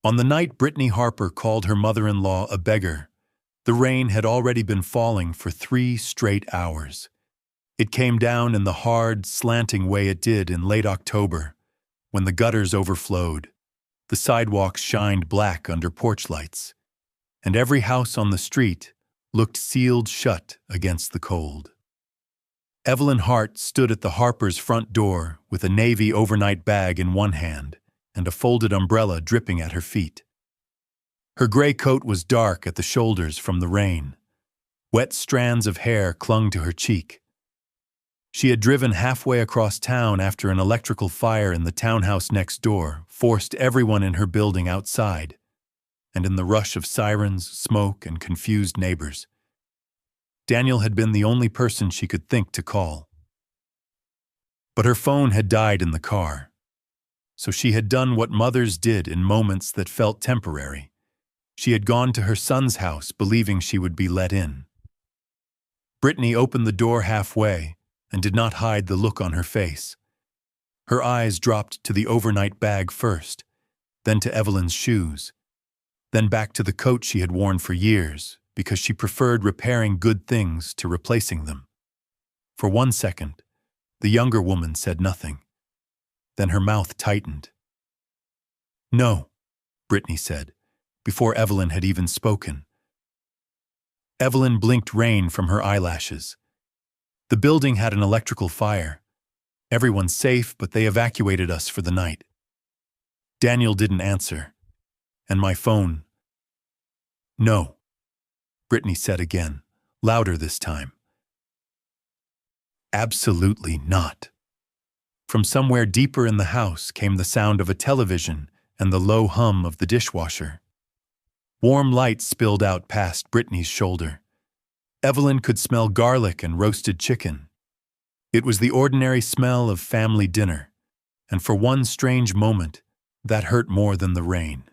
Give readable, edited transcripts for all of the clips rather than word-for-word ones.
On the night Brittany Harper called her mother-in-law a beggar, the rain had already been falling for 3 straight hours. It came down in the hard, slanting way it did in late October, when the gutters overflowed, the sidewalks shined black under porch lights, and every house on the street looked sealed shut against the cold. Evelyn Hart stood at the Harpers' front door with a navy overnight bag in one hand and a folded umbrella dripping at her feet. Her gray coat was dark at the shoulders from the rain. Wet strands of hair clung to her cheek. She had driven halfway across town after an electrical fire in the townhouse next door forced everyone in her building outside, and in the rush of sirens, smoke, and confused neighbors, Daniel had been the only person she could think to call. But her phone had died in the car, so she had done what mothers did in moments that felt temporary. She had gone to her son's house believing she would be let in. Brittany opened the door halfway and did not hide the look on her face. Her eyes dropped to the overnight bag first, then to Evelyn's shoes, then back to the coat she had worn for years because she preferred repairing good things to replacing them. For 1 second, the younger woman said nothing. Then her mouth tightened. "No," Brittany said, before Evelyn had even spoken. Evelyn blinked rain from her eyelashes. The building had an electrical fire. Everyone's safe, but they evacuated us for the night. Daniel didn't answer. And my phone. "No," Brittany said again, louder this time. "Absolutely not." From somewhere deeper in the house came the sound of a television and the low hum of the dishwasher. Warm light spilled out past Brittany's shoulder. Evelyn could smell garlic and roasted chicken. It was the ordinary smell of family dinner, and for one strange moment, that hurt more than the rain.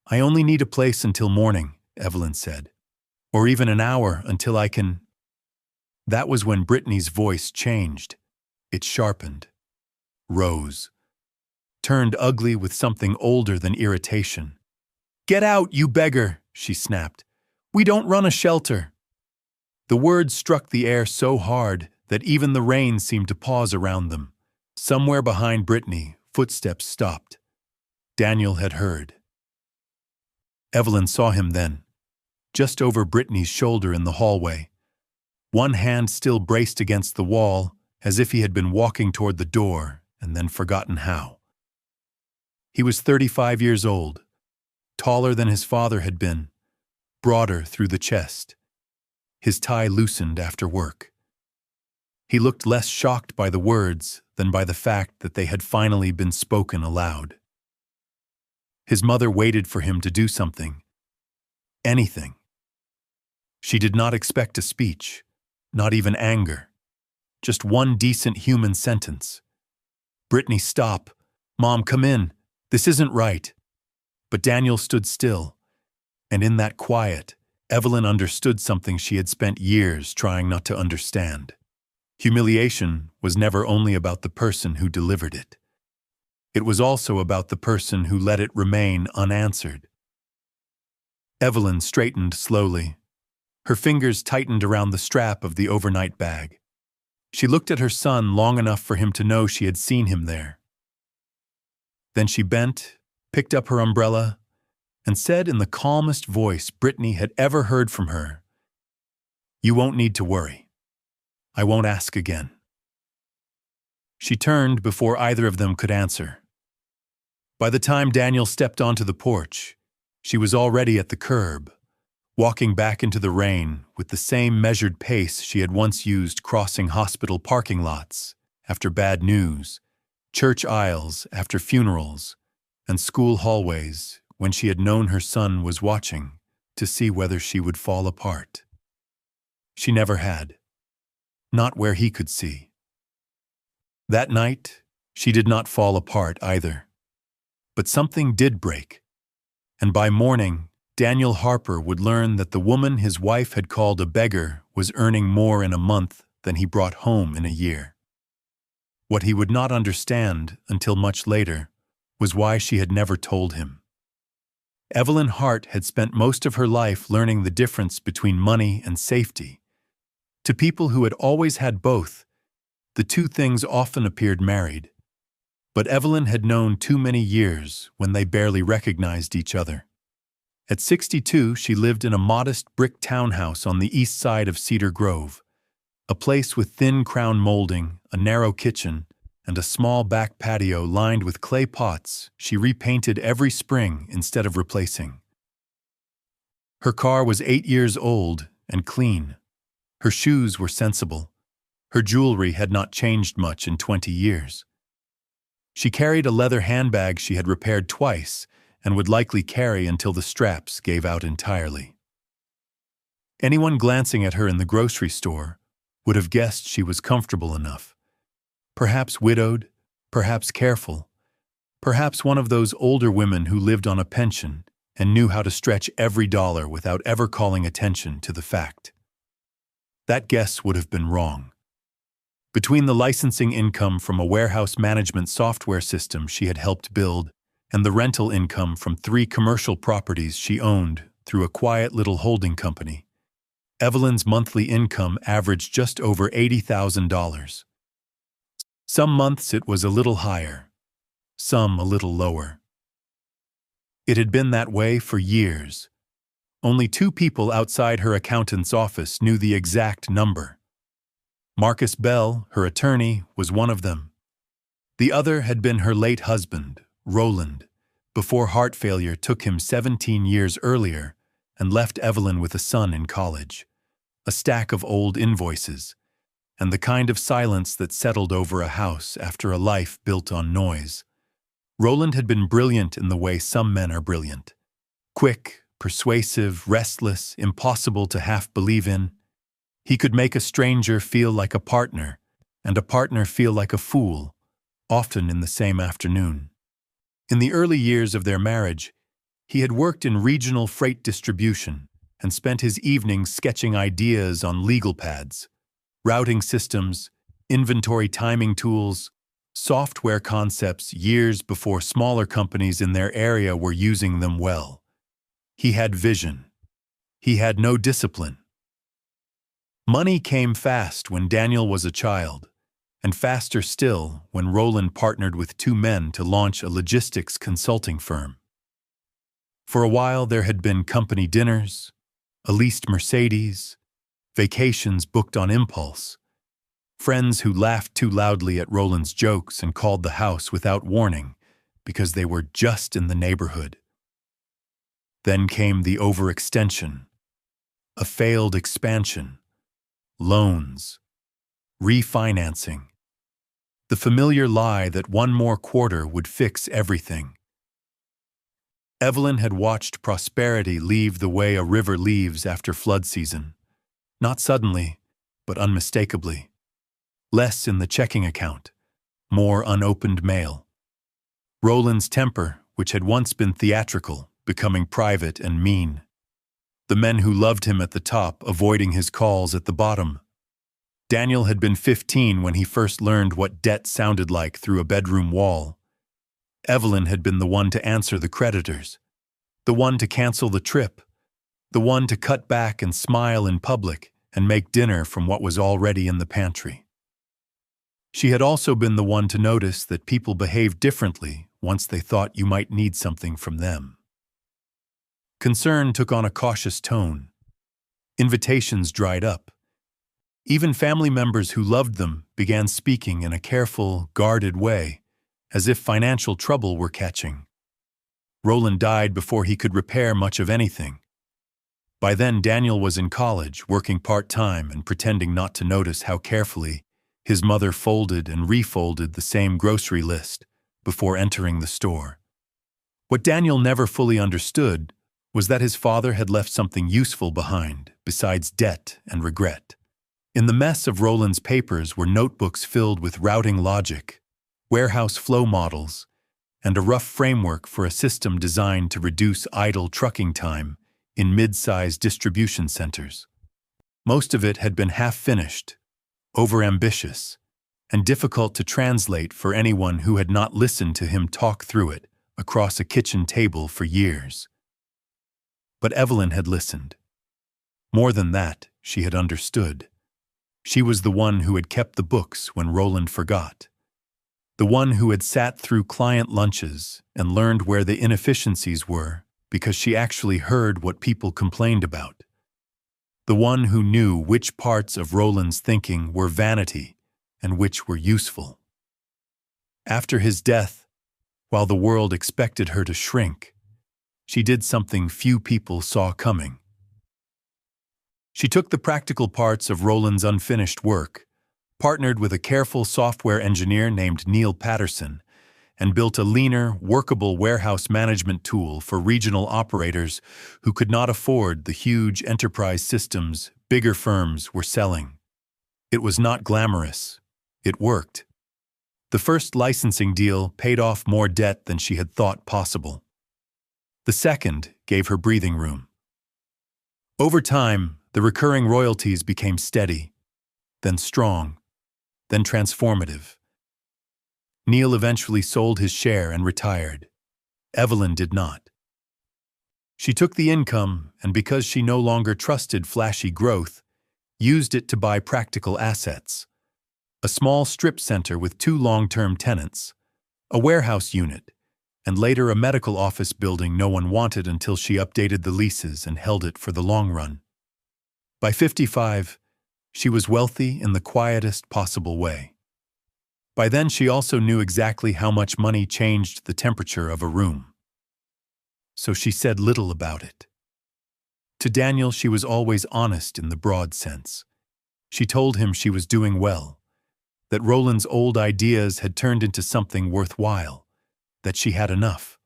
"I only need a place until morning," Evelyn said, "or even an hour until I can—" That was when Brittany's voice changed. It sharpened, rose, turned ugly with something older than irritation. "Get out, you beggar," she snapped. "We don't run a shelter." The words struck the air so hard that even the rain seemed to pause around them. Somewhere behind Brittany, footsteps stopped. Daniel had heard. Evelyn saw him then, just over Brittany's shoulder in the hallway, one hand still braced against the wall, as if he had been walking toward the door and then forgotten how. He was 35 years old, taller than his father had been, broader through the chest. His tie loosened after work. He looked less shocked by the words than by the fact that they had finally been spoken aloud. His mother waited for him to do something. Anything. She did not expect a speech, not even anger. Just one decent human sentence. "Brittany, stop. Mom, come in. This isn't right." But Daniel stood still, and in that quiet, Evelyn understood something she had spent years trying not to understand. Humiliation was never only about the person who delivered it. It was also about the person who let it remain unanswered. Evelyn straightened slowly. Her fingers tightened around the strap of the overnight bag. She looked at her son long enough for him to know she had seen him there. Then she bent, picked up her umbrella, and said in the calmest voice Brittany had ever heard from her, "You won't need to worry. I won't ask again." She turned before either of them could answer. By the time Daniel stepped onto the porch, she was already at the curb, walking back into the rain with the same measured pace she had once used crossing hospital parking lots after bad news, church aisles after funerals, and school hallways when she had known her son was watching to see whether she would fall apart. She never had. Not where he could see. That night, she did not fall apart either. But something did break. And by morning, Daniel Harper would learn that the woman his wife had called a beggar was earning more in a month than he brought home in a year. What he would not understand until much later was why she had never told him. Evelyn Hart had spent most of her life learning the difference between money and safety. To people who had always had both, the two things often appeared married. But Evelyn had known too many years when they barely recognized each other. At 62, she lived in a modest brick townhouse on the east side of Cedar Grove, a place with thin crown molding, a narrow kitchen, and a small back patio lined with clay pots she repainted every spring instead of replacing. Her car was 8 years old and clean. Her shoes were sensible. Her jewelry had not changed much in 20 years. She carried a leather handbag she had repaired twice and would likely carry until the straps gave out entirely. Anyone glancing at her in the grocery store would have guessed she was comfortable enough. Perhaps widowed, perhaps careful, perhaps one of those older women who lived on a pension and knew how to stretch every dollar without ever calling attention to the fact. That guess would have been wrong. Between the licensing income from a warehouse management software system she had helped build and the rental income from 3 commercial properties she owned through a quiet little holding company, Evelyn's monthly income averaged just over $80,000. Some months it was a little higher, some a little lower. It had been that way for years. Only 2 people outside her accountant's office knew the exact number. Marcus Bell, her attorney, was one of them. The other had been her late husband, Roland, before heart failure took him 17 years earlier and left Evelyn with a son in college, a stack of old invoices, and the kind of silence that settled over a house after a life built on noise. Roland had been brilliant in the way some men are brilliant. Quick, persuasive, restless, impossible to half believe in. He could make a stranger feel like a partner, and a partner feel like a fool, often in the same afternoon. In the early years of their marriage, he had worked in regional freight distribution and spent his evenings sketching ideas on legal pads, routing systems, inventory timing tools, software concepts years before smaller companies in their area were using them well. He had vision. He had no discipline. Money came fast when Daniel was a child, and faster still when Roland partnered with 2 men to launch a logistics consulting firm. For a while there had been company dinners, a leased Mercedes, vacations booked on impulse, friends who laughed too loudly at Roland's jokes and called the house without warning because they were just in the neighborhood. Then came the overextension, a failed expansion, loans, refinancing, the familiar lie that one more quarter would fix everything. Evelyn had watched prosperity leave the way a river leaves after flood season, not suddenly, but unmistakably. Less in the checking account, more unopened mail. Roland's temper, which had once been theatrical, becoming private and mean. The men who loved him at the top avoiding his calls at the bottom. Daniel had been 15 when he first learned what debt sounded like through a bedroom wall. Evelyn had been the one to answer the creditors, the one to cancel the trip, the one to cut back and smile in public and make dinner from what was already in the pantry. She had also been the one to notice that people behaved differently once they thought you might need something from them. Concern took on a cautious tone. Invitations dried up. Even family members who loved them began speaking in a careful, guarded way, as if financial trouble were catching. Roland died before he could repair much of anything. By then, Daniel was in college, working part-time and pretending not to notice how carefully his mother folded and refolded the same grocery list before entering the store. What Daniel never fully understood was that his father had left something useful behind, besides debt and regret. In the mess of Roland's papers were notebooks filled with routing logic, warehouse flow models, and a rough framework for a system designed to reduce idle trucking time in mid-sized distribution centers. Most of it had been half-finished, overambitious, and difficult to translate for anyone who had not listened to him talk through it across a kitchen table for years. But Evelyn had listened. More than that, she had understood. She was the one who had kept the books when Roland forgot. The one who had sat through client lunches and learned where the inefficiencies were because she actually heard what people complained about. The one who knew which parts of Roland's thinking were vanity and which were useful. After his death, while the world expected her to shrink, she did something few people saw coming. She took the practical parts of Roland's unfinished work, partnered with a careful software engineer named Neil Patterson, and built a leaner, workable warehouse management tool for regional operators who could not afford the huge enterprise systems bigger firms were selling. It was not glamorous. It worked. The first licensing deal paid off more debt than she had thought possible. The second gave her breathing room. Over time, the recurring royalties became steady, then strong, then transformative. Neil eventually sold his share and retired. Evelyn did not. She took the income and, because she no longer trusted flashy growth, used it to buy practical assets. A small strip center with 2 long-term tenants, a warehouse unit, and later a medical office building no one wanted until she updated the leases and held it for the long run. By 55, she was wealthy in the quietest possible way. By then, she also knew exactly how much money changed the temperature of a room. So she said little about it. To Daniel, she was always honest in the broad sense. She told him she was doing well, that Roland's old ideas had turned into something worthwhile, that she had enough.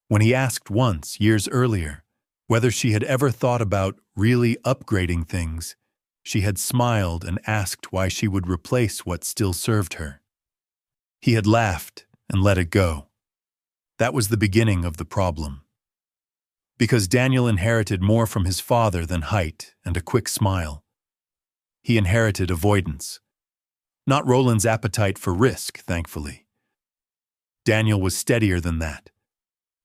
When he asked once, years earlier, whether she had ever thought about really upgrading things, she had smiled and asked why she would replace what still served her. He had laughed and let it go. That was the beginning of the problem. Because Daniel inherited more from his father than height and a quick smile. He inherited avoidance. Not Roland's appetite for risk, thankfully. Daniel was steadier than that.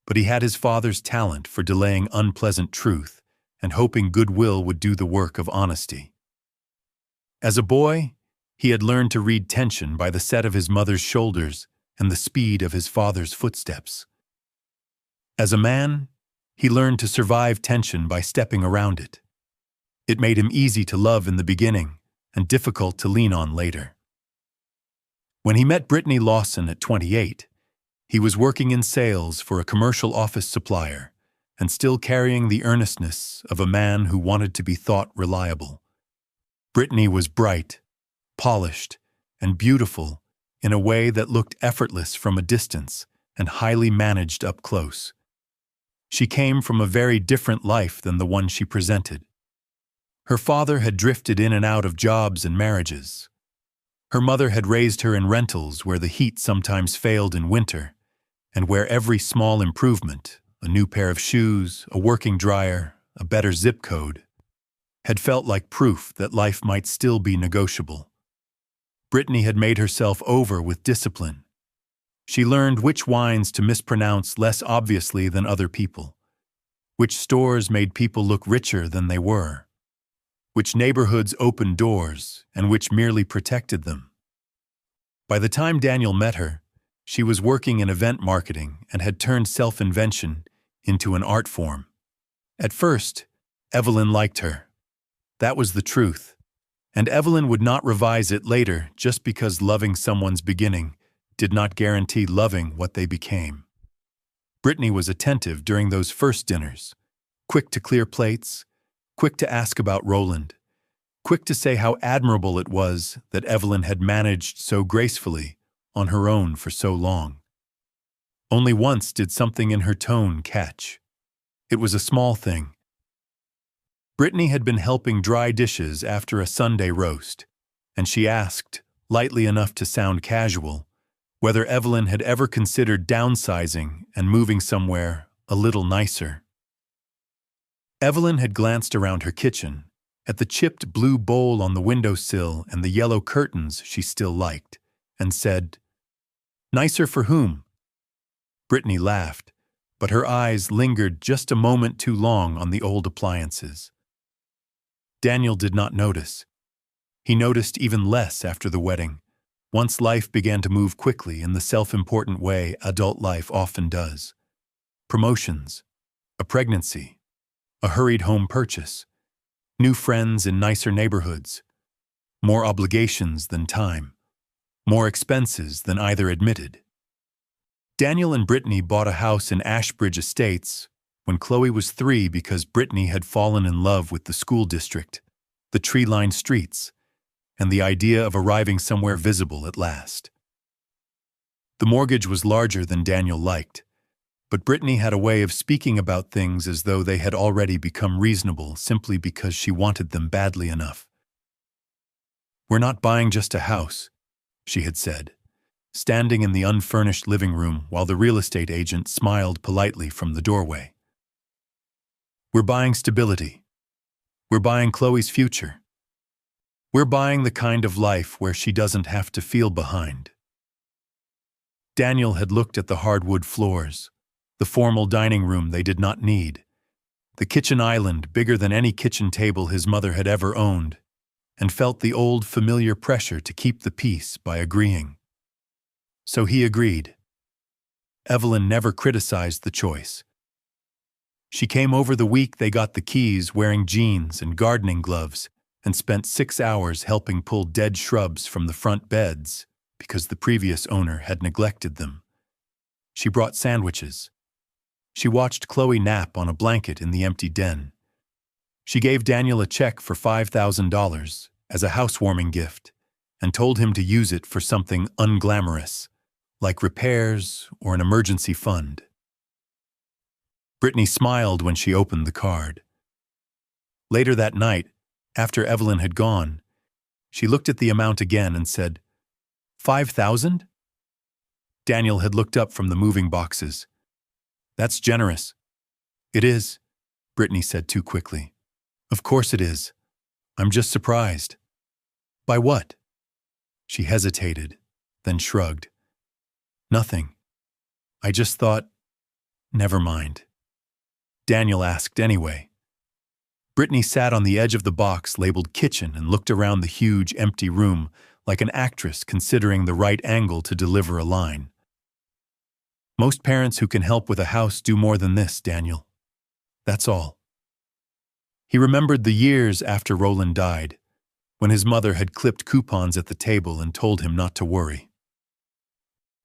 But he had his father's talent for delaying unpleasant truth and hoping goodwill would do the work of honesty. As a boy, he had learned to read tension by the set of his mother's shoulders and the speed of his father's footsteps. As a man, he learned to survive tension by stepping around it. It made him easy to love in the beginning and difficult to lean on later. When he met Brittany Lawson at 28, he was working in sales for a commercial office supplier and still carrying the earnestness of a man who wanted to be thought reliable. Brittany was bright, polished, and beautiful in a way that looked effortless from a distance and highly managed up close. She came from a very different life than the one she presented. Her father had drifted in and out of jobs and marriages. Her mother had raised her in rentals where the heat sometimes failed in winter, and where every small improvement, a new pair of shoes, a working dryer, a better zip code, had felt like proof that life might still be negotiable. Brittany had made herself over with discipline. She learned which wines to mispronounce less obviously than other people, which stores made people look richer than they were, which neighborhoods opened doors and which merely protected them. By the time Daniel met her, she was working in event marketing and had turned self-invention into an art form. At first, Evelyn liked her. That was the truth, and Evelyn would not revise it later just because loving someone's beginning did not guarantee loving what they became. Brittany was attentive during those first dinners, quick to clear plates, quick to ask about Roland, quick to say how admirable it was that Evelyn had managed so gracefully on her own for so long. Only once did something in her tone catch. It was a small thing. Brittany had been helping dry dishes after a Sunday roast, and she asked, lightly enough to sound casual, whether Evelyn had ever considered downsizing and moving somewhere a little nicer. Evelyn had glanced around her kitchen, at the chipped blue bowl on the windowsill and the yellow curtains she still liked, and said, "Nicer for whom?" Brittany laughed, but her eyes lingered just a moment too long on the old appliances. Daniel did not notice. He noticed even less after the wedding, once life began to move quickly in the self-important way adult life often does. Promotions, a pregnancy, a hurried home purchase, new friends in nicer neighborhoods, more obligations than time, more expenses than either admitted. Daniel and Brittany bought a house in Ashbridge Estates when Chloe was 3 because Brittany had fallen in love with the school district, the tree-lined streets, and the idea of arriving somewhere visible at last. The mortgage was larger than Daniel liked, but Brittany had a way of speaking about things as though they had already become reasonable simply because she wanted them badly enough. "We're not buying just a house," she had said, standing in the unfurnished living room while the real estate agent smiled politely from the doorway. "We're buying stability. We're buying Chloe's future. We're buying the kind of life where she doesn't have to feel behind." Daniel had looked at the hardwood floors, the formal dining room they did not need, the kitchen island bigger than any kitchen table his mother had ever owned, and felt the old familiar pressure to keep the peace by agreeing. So he agreed. Evelyn never criticized the choice. She came over the week they got the keys wearing jeans and gardening gloves and spent 6 hours helping pull dead shrubs from the front beds because the previous owner had neglected them. She brought sandwiches. She watched Chloe nap on a blanket in the empty den. She gave Daniel a check for $5,000 as a housewarming gift and told him to use it for something unglamorous, like repairs or an emergency fund. Brittany smiled when she opened the card. Later that night, after Evelyn had gone, she looked at the amount again and said, "$5,000?" Daniel had looked up from the moving boxes. "That's generous." "It is," Brittany said too quickly. "Of course it is. I'm just surprised." "By what?" She hesitated, then shrugged. "Nothing. I just thought, never mind." Daniel asked anyway. Brittany sat on the edge of the box labeled kitchen and looked around the huge, empty room like an actress considering the right angle to deliver a line. "Most parents who can help with a house do more than this, Daniel. That's all." He remembered the years after Roland died, when his mother had clipped coupons at the table and told him not to worry.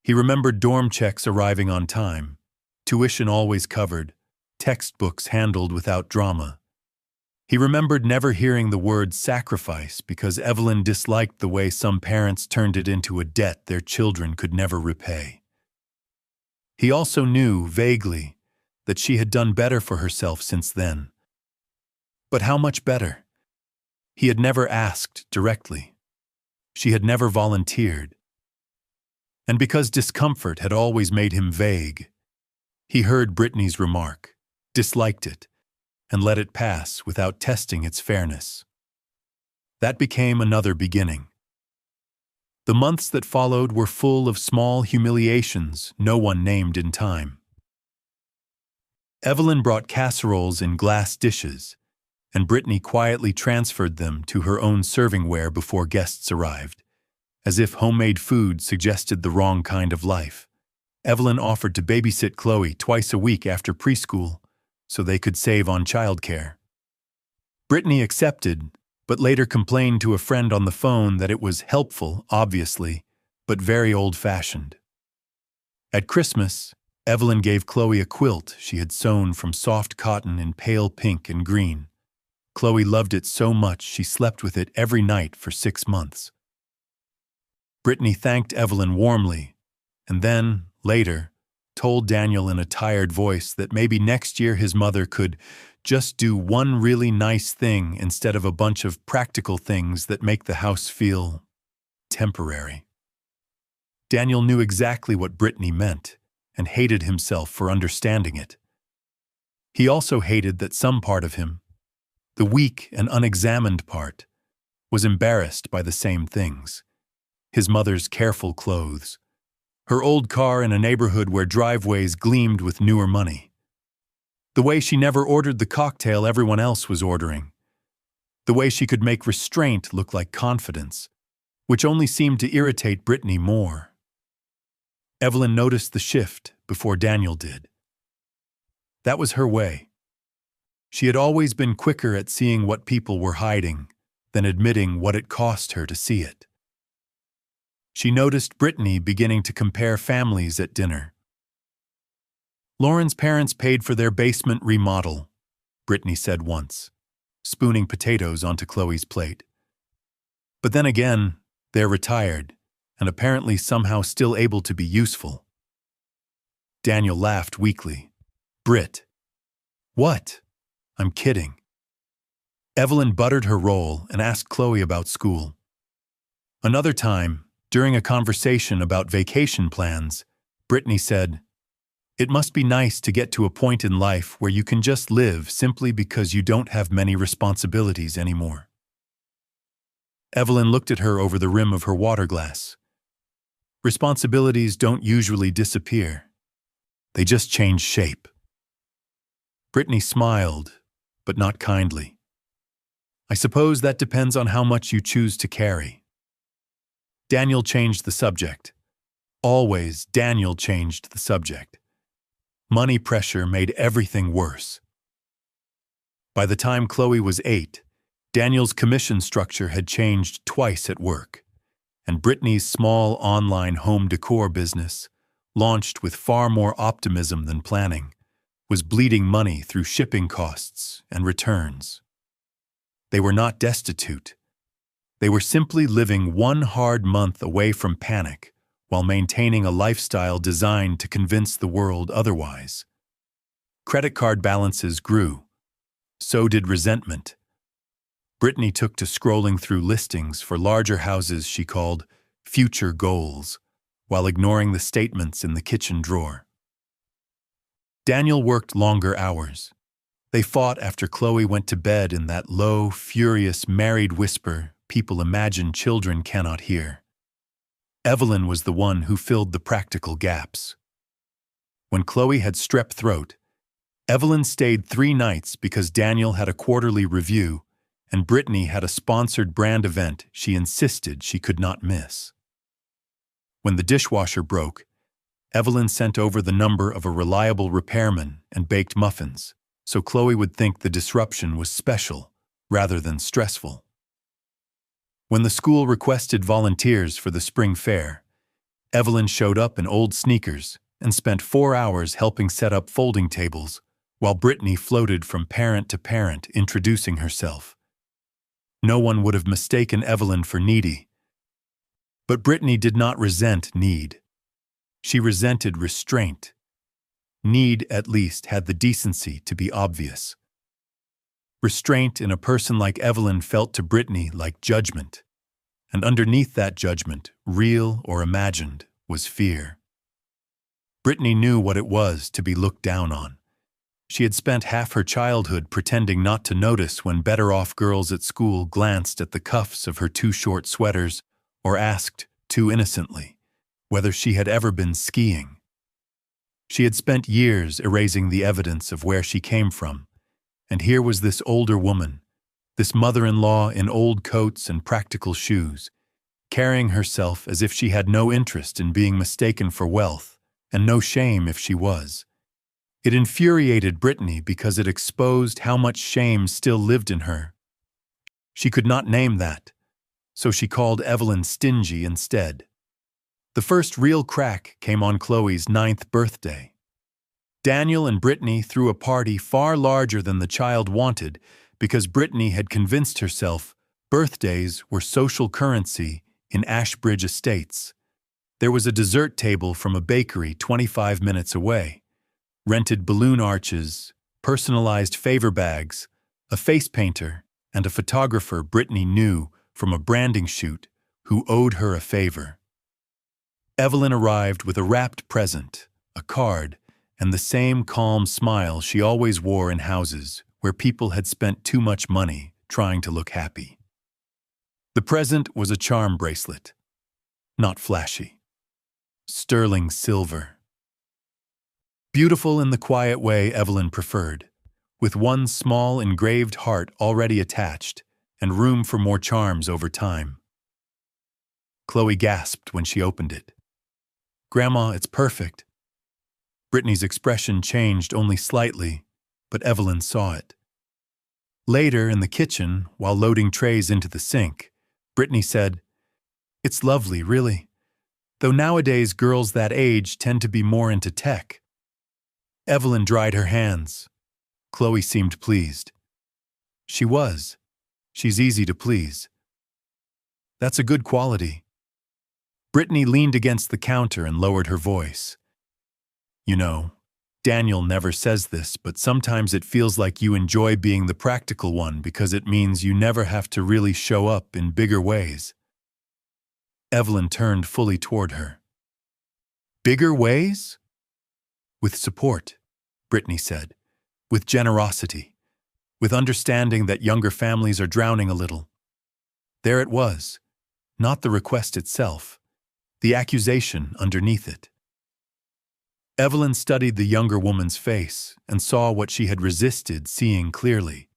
He remembered dorm checks arriving on time, tuition always covered, textbooks handled without drama. He remembered never hearing the word sacrifice because Evelyn disliked the way some parents turned it into a debt their children could never repay. He also knew, vaguely, that she had done better for herself since then. But how much better? He had never asked directly. She had never volunteered. And because discomfort had always made him vague, he heard Brittany's remark, disliked it, and let it pass without testing its fairness. That became another beginning. The months that followed were full of small humiliations no one named in time. Evelyn brought casseroles in glass dishes, and Brittany quietly transferred them to her own servingware before guests arrived, as if homemade food suggested the wrong kind of life. Evelyn offered to babysit Chloe twice a week after preschool, so they could save on childcare. Brittany accepted, but later complained to a friend on the phone that it was helpful, obviously, but very old-fashioned. At Christmas, Evelyn gave Chloe a quilt she had sewn from soft cotton in pale pink and green. Chloe loved it so much she slept with it every night for 6 months. Brittany thanked Evelyn warmly, and then, later, told Daniel in a tired voice that maybe next year his mother could just do one really nice thing instead of a bunch of practical things that make the house feel temporary. Daniel knew exactly what Brittany meant and hated himself for understanding it. He also hated that some part of him, the weak and unexamined part, was embarrassed by the same things. His mother's careful clothes, her old car in a neighborhood where driveways gleamed with newer money, The way she never ordered the cocktail everyone else was ordering. The way she could make restraint look like confidence, which only seemed to irritate Brittany more. Evelyn noticed the shift before Daniel did. That was her way. She had always been quicker at seeing what people were hiding than admitting what it cost her to see it. She noticed Brittany beginning to compare families at dinner. "Lauren's parents paid for their basement remodel," Brittany said once, spooning potatoes onto Chloe's plate. "But then again, they're retired, and apparently somehow still able to be useful." Daniel laughed weakly. "Britt." "What?" "I'm kidding." Evelyn buttered her roll and asked Chloe about school. Another time, during a conversation about vacation plans, Brittany said, "It must be nice to get to a point in life where you can just live simply because you don't have many responsibilities anymore." Evelyn looked at her over the rim of her water glass. "Responsibilities don't usually disappear. They just change shape." Brittany smiled, but not kindly. "I suppose that depends on how much you choose to carry." Daniel changed the subject. Always, Daniel changed the subject. Money pressure made everything worse. By the time Chloe was 8, Daniel's commission structure had changed twice at work, and Brittany's small online home decor business, launched with far more optimism than planning, was bleeding money through shipping costs and returns. They were not destitute. They were simply living one hard month away from panic while maintaining a lifestyle designed to convince the world otherwise. Credit card balances grew. So did resentment. Brittany took to scrolling through listings for larger houses she called future goals, while ignoring the statements in the kitchen drawer. Daniel worked longer hours. They fought after Chloe went to bed in that low, furious, married whisper people imagine children cannot hear. Evelyn was the one who filled the practical gaps. When Chloe had strep throat, Evelyn stayed 3 nights because Daniel had a quarterly review and Brittany had a sponsored brand event she insisted she could not miss. When the dishwasher broke, Evelyn sent over the number of a reliable repairman and baked muffins, so Chloe would think the disruption was special rather than stressful. When the school requested volunteers for the spring fair, Evelyn showed up in old sneakers and spent 4 hours helping set up folding tables, while Brittany floated from parent to parent introducing herself. No one would have mistaken Evelyn for needy. But Brittany did not resent need. She resented restraint. Need, at least, had the decency to be obvious. Restraint in a person like Evelyn felt to Brittany like judgment, and underneath that judgment, real or imagined, was fear. Brittany knew what it was to be looked down on. She had spent half her childhood pretending not to notice when better-off girls at school glanced at the cuffs of her too short sweaters or asked, too innocently, whether she had ever been skiing. She had spent years erasing the evidence of where she came from, and here was this older woman, this mother-in-law in old coats and practical shoes, carrying herself as if she had no interest in being mistaken for wealth, and no shame if she was. It infuriated Brittany because it exposed how much shame still lived in her. She could not name that, so she called Evelyn stingy instead. The first real crack came on Chloe's 9th birthday. Daniel and Brittany threw a party far larger than the child wanted because Brittany had convinced herself birthdays were social currency in Ashbridge Estates. There was a dessert table from a bakery 25 minutes away, rented balloon arches, personalized favor bags, a face painter, and a photographer Brittany knew from a branding shoot who owed her a favor. Evelyn arrived with a wrapped present, a card, and the same calm smile she always wore in houses where people had spent too much money trying to look happy. The present was a charm bracelet, not flashy. Sterling silver. Beautiful in the quiet way Evelyn preferred, with one small engraved heart already attached and room for more charms over time. Chloe gasped when she opened it. "Grandma, it's perfect." Brittany's expression changed only slightly, but Evelyn saw it. Later, in the kitchen, while loading trays into the sink, Brittany said, "It's lovely, really. Though nowadays girls that age tend to be more into tech." Evelyn dried her hands. Chloe seemed pleased. She was. She's easy to please. That's a good quality. Brittany leaned against the counter and lowered her voice. "You know, Daniel never says this, but sometimes it feels like you enjoy being the practical one because it means you never have to really show up in bigger ways." Evelyn turned fully toward her. "Bigger ways?" "With support," Brittany said. "With generosity. With understanding that younger families are drowning a little." There it was. Not the request itself. The accusation underneath it. Evelyn studied the younger woman's face and saw what she had resisted seeing clearly.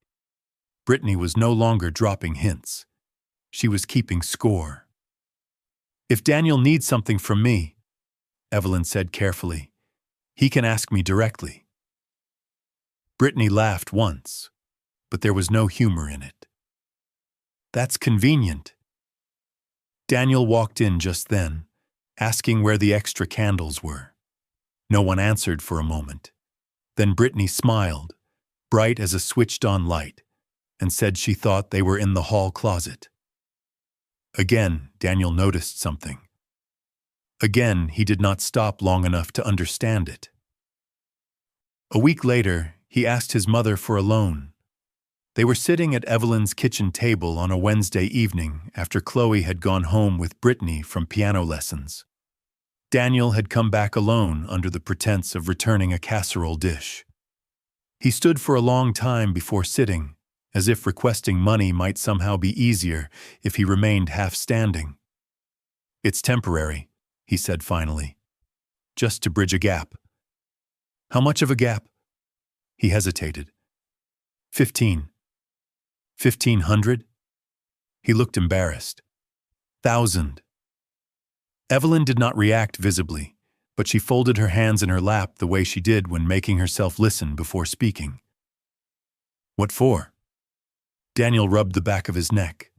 Brittany was no longer dropping hints. She was keeping score. "If Daniel needs something from me," Evelyn said carefully, "he can ask me directly." Brittany laughed once, but there was no humor in it. "That's convenient." Daniel walked in just then, asking where the extra candles were. No one answered for a moment. Then Brittany smiled, bright as a switched-on light, and said she thought they were in the hall closet. Again, Daniel noticed something. Again, he did not stop long enough to understand it. A week later, he asked his mother for a loan. They were sitting at Evelyn's kitchen table on a Wednesday evening after Chloe had gone home with Brittany from piano lessons. Daniel had come back alone under the pretense of returning a casserole dish. He stood for a long time before sitting, as if requesting money might somehow be easier if he remained half-standing. "It's temporary," he said finally. "Just to bridge a gap." "How much of a gap?" He hesitated. 15. 1,500? He looked embarrassed. 1,000. Evelyn did not react visibly, but she folded her hands in her lap the way she did when making herself listen before speaking. "What for?" Daniel rubbed the back of his neck.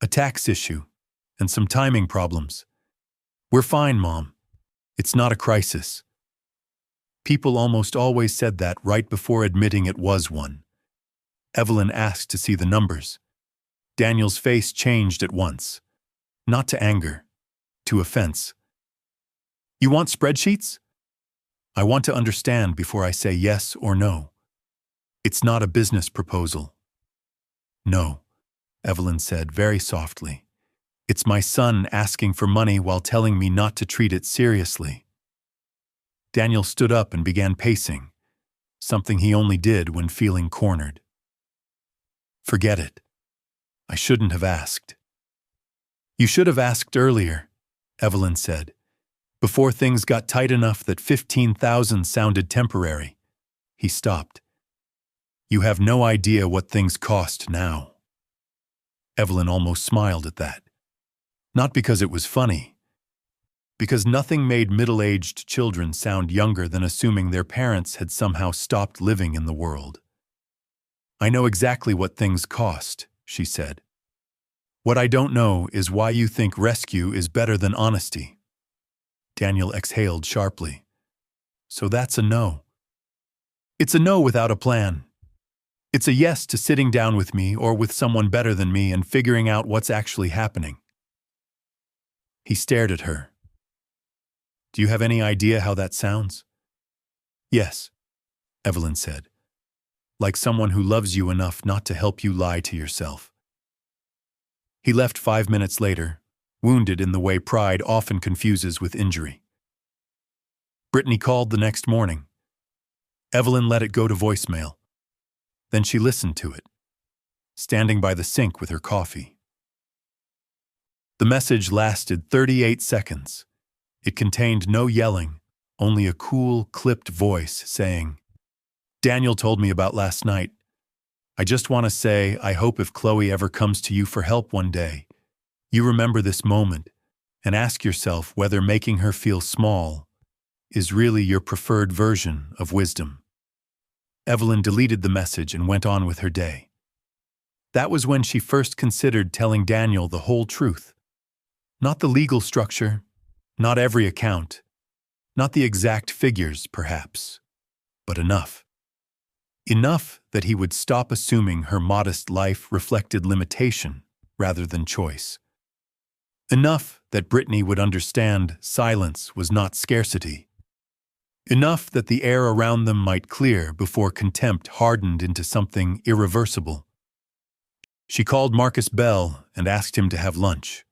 "A tax issue, and some timing problems. We're fine, Mom. It's not a crisis." People almost always said that right before admitting it was one. Evelyn asked to see the numbers. Daniel's face changed at once. Not to anger, to offense. "You want spreadsheets?" "I want to understand before I say yes or no. It's not a business proposal." "No," Evelyn said very softly. "It's my son asking for money while telling me not to treat it seriously." Daniel stood up and began pacing, something he only did when feeling cornered. "Forget it. I shouldn't have asked." "You should have asked earlier," Evelyn said, "before things got tight enough that 15,000 sounded temporary." He stopped. "You have no idea what things cost now." Evelyn almost smiled at that. Not because it was funny, because nothing made middle-aged children sound younger than assuming their parents had somehow stopped living in the world. "I know exactly what things cost," she said. "What I don't know is why you think rescue is better than honesty." Daniel exhaled sharply. "So that's a no." "It's a no without a plan. It's a yes to sitting down with me or with someone better than me and figuring out what's actually happening." He stared at her. "Do you have any idea how that sounds?" "Yes," Evelyn said. "Like someone who loves you enough not to help you lie to yourself." He left 5 minutes later, wounded in the way pride often confuses with injury. Brittany called the next morning. Evelyn let it go to voicemail. Then she listened to it, standing by the sink with her coffee. The message lasted 38 seconds. It contained no yelling, only a cool, clipped voice saying, "Daniel told me about last night. I just want to say I hope if Chloe ever comes to you for help one day, you remember this moment and ask yourself whether making her feel small is really your preferred version of wisdom." Evelyn deleted the message and went on with her day. That was when she first considered telling Daniel the whole truth. Not the legal structure, not every account, not the exact figures, perhaps, but enough. Enough that he would stop assuming her modest life reflected limitation rather than choice. Enough that Brittany would understand silence was not scarcity. Enough that the air around them might clear before contempt hardened into something irreversible. She called Marcus Bell and asked him to have lunch.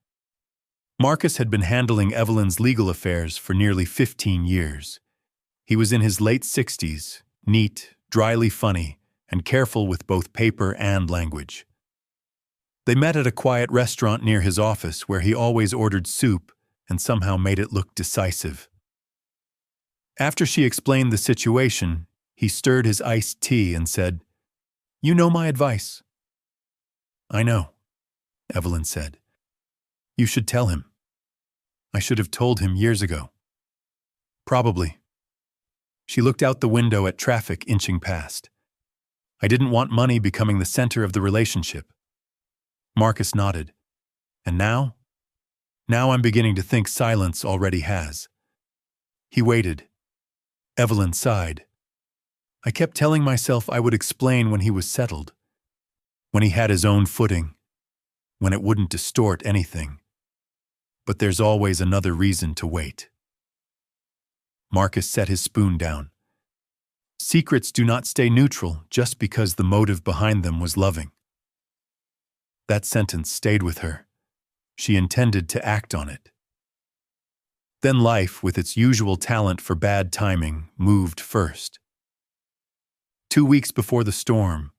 Marcus had been handling Evelyn's legal affairs for nearly 15 years. He was in his late 60s, neat, dryly funny, and careful with both paper and language. They met at a quiet restaurant near his office where he always ordered soup and somehow made it look decisive. After she explained the situation, he stirred his iced tea and said, "You know my advice." "I know," Evelyn said. "You should tell him." "I should have told him years ago." "Probably." She looked out the window at traffic inching past. "I didn't want money becoming the center of the relationship." Marcus nodded. "And now? Now I'm beginning to think silence already has." He waited. Evelyn sighed. "I kept telling myself I would explain when he was settled, when he had his own footing, when it wouldn't distort anything. But there's always another reason to wait." Marcus set his spoon down. Secrets do not stay neutral just because the motive behind them was loving. That sentence stayed with her. She intended to act on it. Then life, with its usual talent for bad timing, moved first. 2 weeks before the storm,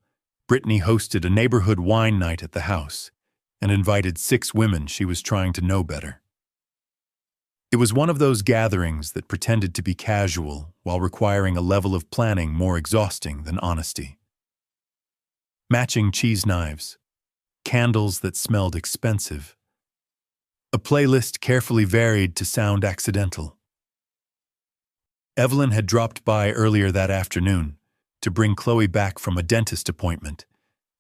Brittany hosted a neighborhood wine night at the house and invited 6 women she was trying to know better. It was one of those gatherings that pretended to be casual while requiring a level of planning more exhausting than honesty. Matching cheese knives, candles that smelled expensive, a playlist carefully varied to sound accidental. Evelyn had dropped by earlier that afternoon to bring Chloe back from a dentist appointment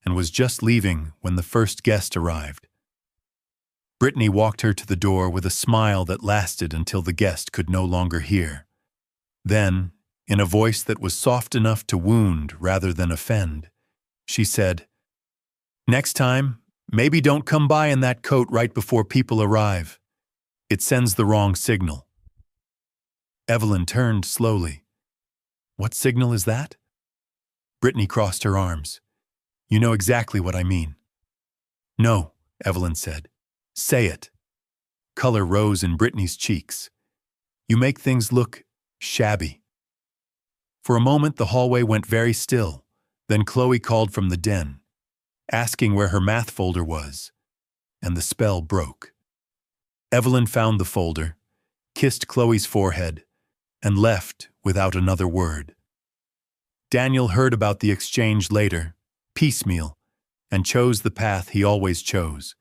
and was just leaving when the first guest arrived. Brittany walked her to the door with a smile that lasted until the guest could no longer hear. Then, in a voice that was soft enough to wound rather than offend, she said, "Next time, maybe don't come by in that coat right before people arrive. It sends the wrong signal." Evelyn turned slowly. "What signal is that?" Brittany crossed her arms. "You know exactly what I mean." "No," Evelyn said. "Say it." Color rose in Brittany's cheeks. "You make things look shabby." For a moment the hallway went very still. Then Chloe called from the den, asking where her math folder was, and the spell broke. Evelyn found the folder, kissed Chloe's forehead, and left without another word. Daniel heard about the exchange later, piecemeal, and chose the path he always chose.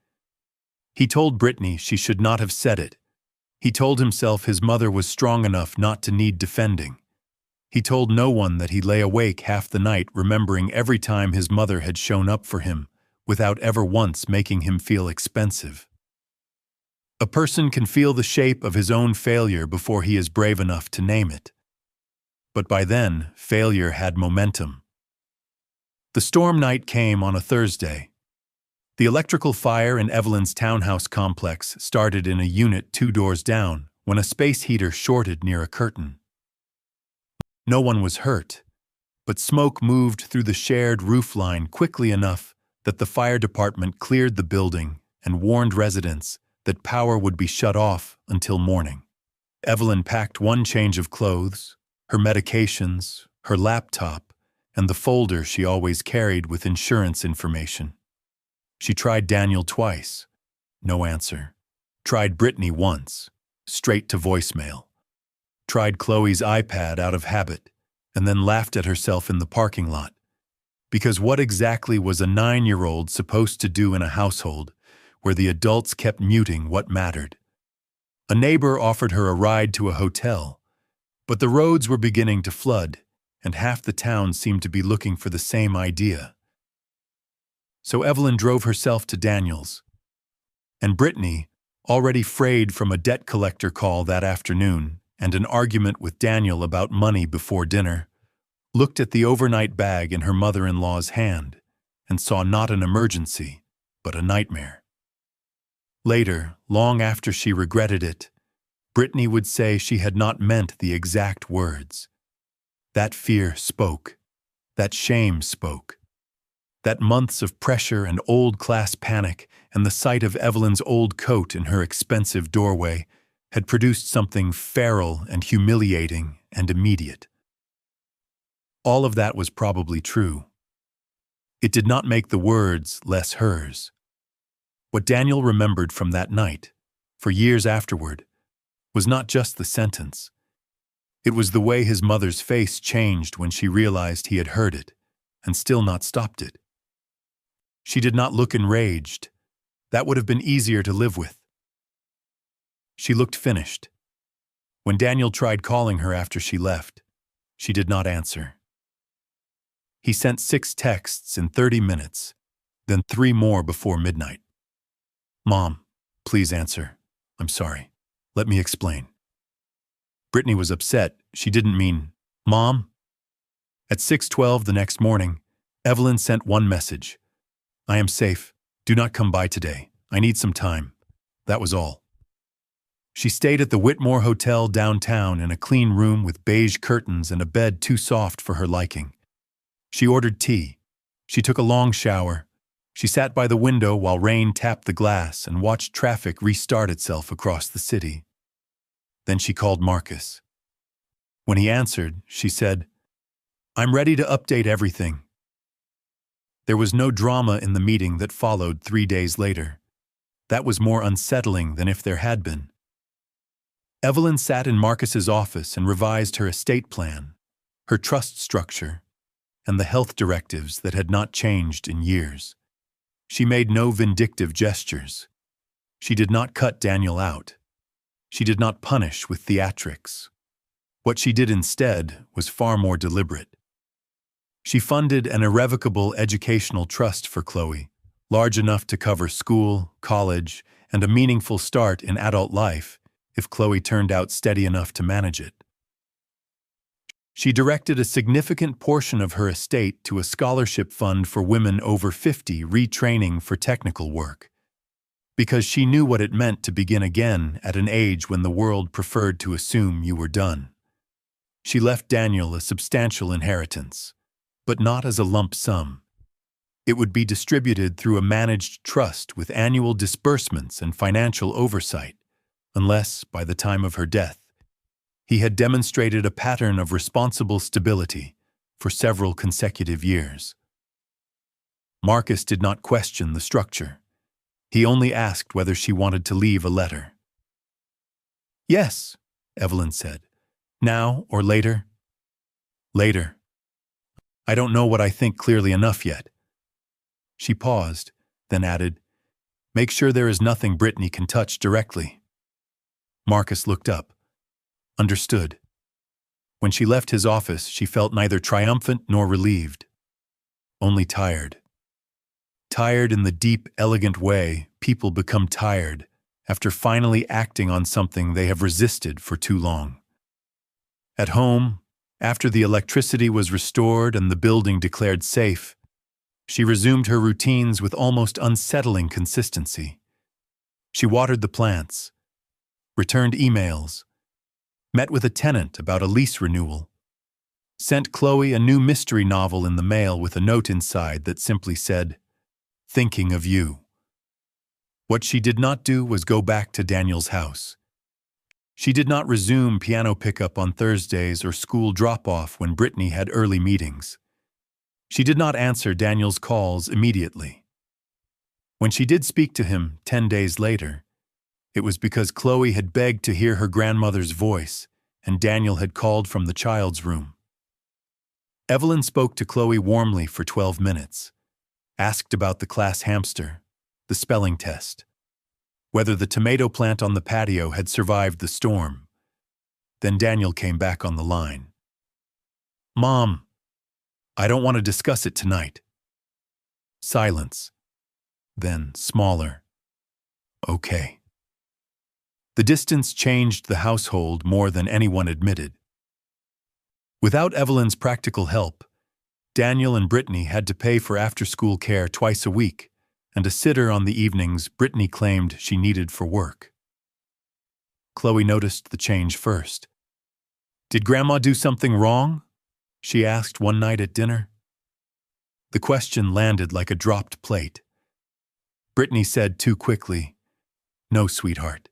He told Brittany she should not have said it. He told himself his mother was strong enough not to need defending. He told no one that he lay awake half the night remembering every time his mother had shown up for him, without ever once making him feel expensive. A person can feel the shape of his own failure before he is brave enough to name it. But by then, failure had momentum. The storm night came on a Thursday. The electrical fire in Evelyn's townhouse complex started in a unit 2 doors down when a space heater shorted near a curtain. No one was hurt, but smoke moved through the shared roofline quickly enough that the fire department cleared the building and warned residents that power would be shut off until morning. Evelyn packed 1 change of clothes, her medications, her laptop, and the folder she always carried with insurance information. She tried Daniel twice. No answer. Tried Brittany once. Straight to voicemail. tried Chloe's iPad out of habit and then laughed at herself in the parking lot. Because what exactly was a 9-year-old supposed to do in a household where the adults kept muting what mattered? A neighbor offered her a ride to a hotel, but the roads were beginning to flood, and half the town seemed to be looking for the same idea. So Evelyn drove herself to Daniel's, and Brittany, already frayed from a debt collector call that afternoon and an argument with Daniel about money before dinner, looked at the overnight bag in her mother-in-law's hand and saw not an emergency, but a nightmare. Later, long after she regretted it, Brittany would say she had not meant the exact words. That fear spoke. That shame spoke. That months of pressure and old-class panic and the sight of Evelyn's old coat in her expensive doorway had produced something feral and humiliating and immediate. All of that was probably true. It did not make the words less hers. What Daniel remembered from that night, for years afterward, was not just the sentence. It was the way his mother's face changed when she realized he had heard it and still not stopped it. She did not look enraged. That would have been easier to live with. She looked finished. When Daniel tried calling her after she left, she did not answer. He sent 6 texts in 30 minutes, then 3 more before midnight. "Mom, please answer. I'm sorry. Let me explain." Brittany was upset. She didn't mean, "Mom?" At 6:12 the next morning, Evelyn sent one message. "I am safe. Do not come by today. I need some time." That was all. She stayed at the Whitmore Hotel downtown in a clean room with beige curtains and a bed too soft for her liking. She ordered tea. She took a long shower. She sat by the window while rain tapped the glass and watched traffic restart itself across the city. Then she called Marcus. When he answered, she said, "I'm ready to update everything." There was no drama in the meeting that followed 3 days later. That was more unsettling than if there had been. Evelyn sat in Marcus's office and revised her estate plan, her trust structure, and the health directives that had not changed in years. She made no vindictive gestures. She did not cut Daniel out. She did not punish with theatrics. What she did instead was far more deliberate. She funded an irrevocable educational trust for Chloe, large enough to cover school, college, and a meaningful start in adult life if Chloe turned out steady enough to manage it. She directed a significant portion of her estate to a scholarship fund for women over 50 retraining for technical work, because she knew what it meant to begin again at an age when the world preferred to assume you were done. She left Daniel a substantial inheritance, but not as a lump sum. It would be distributed through a managed trust with annual disbursements and financial oversight, unless, by the time of her death, he had demonstrated a pattern of responsible stability for several consecutive years. Marcus did not question the structure. He only asked whether she wanted to leave a letter. "Yes," Evelyn said. "Now or later?" "Later. I don't know what I think clearly enough yet." She paused, then added, "Make sure there is nothing Brittany can touch directly." Marcus looked up. Understood. When she left his office, she felt neither triumphant nor relieved, only tired. Tired in the deep, elegant way people become tired after finally acting on something they have resisted for too long. At home, after the electricity was restored and the building declared safe, she resumed her routines with almost unsettling consistency. She watered the plants, returned emails, met with a tenant about a lease renewal, sent Chloe a new mystery novel in the mail with a note inside that simply said, "Thinking of you." What she did not do was go back to Daniel's house. She did not resume piano pickup on Thursdays or school drop-off when Brittany had early meetings. She did not answer Daniel's calls immediately. When she did speak to him 10 days later, it was because Chloe had begged to hear her grandmother's voice and Daniel had called from the child's room. Evelyn spoke to Chloe warmly for 12 minutes, asked about the class hamster, the spelling test, whether the tomato plant on the patio had survived the storm. Then Daniel came back on the line. "Mom, I don't want to discuss it tonight." Silence. Then smaller. "Okay." The distance changed the household more than anyone admitted. Without Evelyn's practical help, Daniel and Brittany had to pay for after-school care twice a week, and a sitter on the evenings Brittany claimed she needed for work. Chloe noticed the change first. "Did Grandma do something wrong?" she asked one night at dinner. The question landed like a dropped plate. Brittany said too quickly, "No, sweetheart."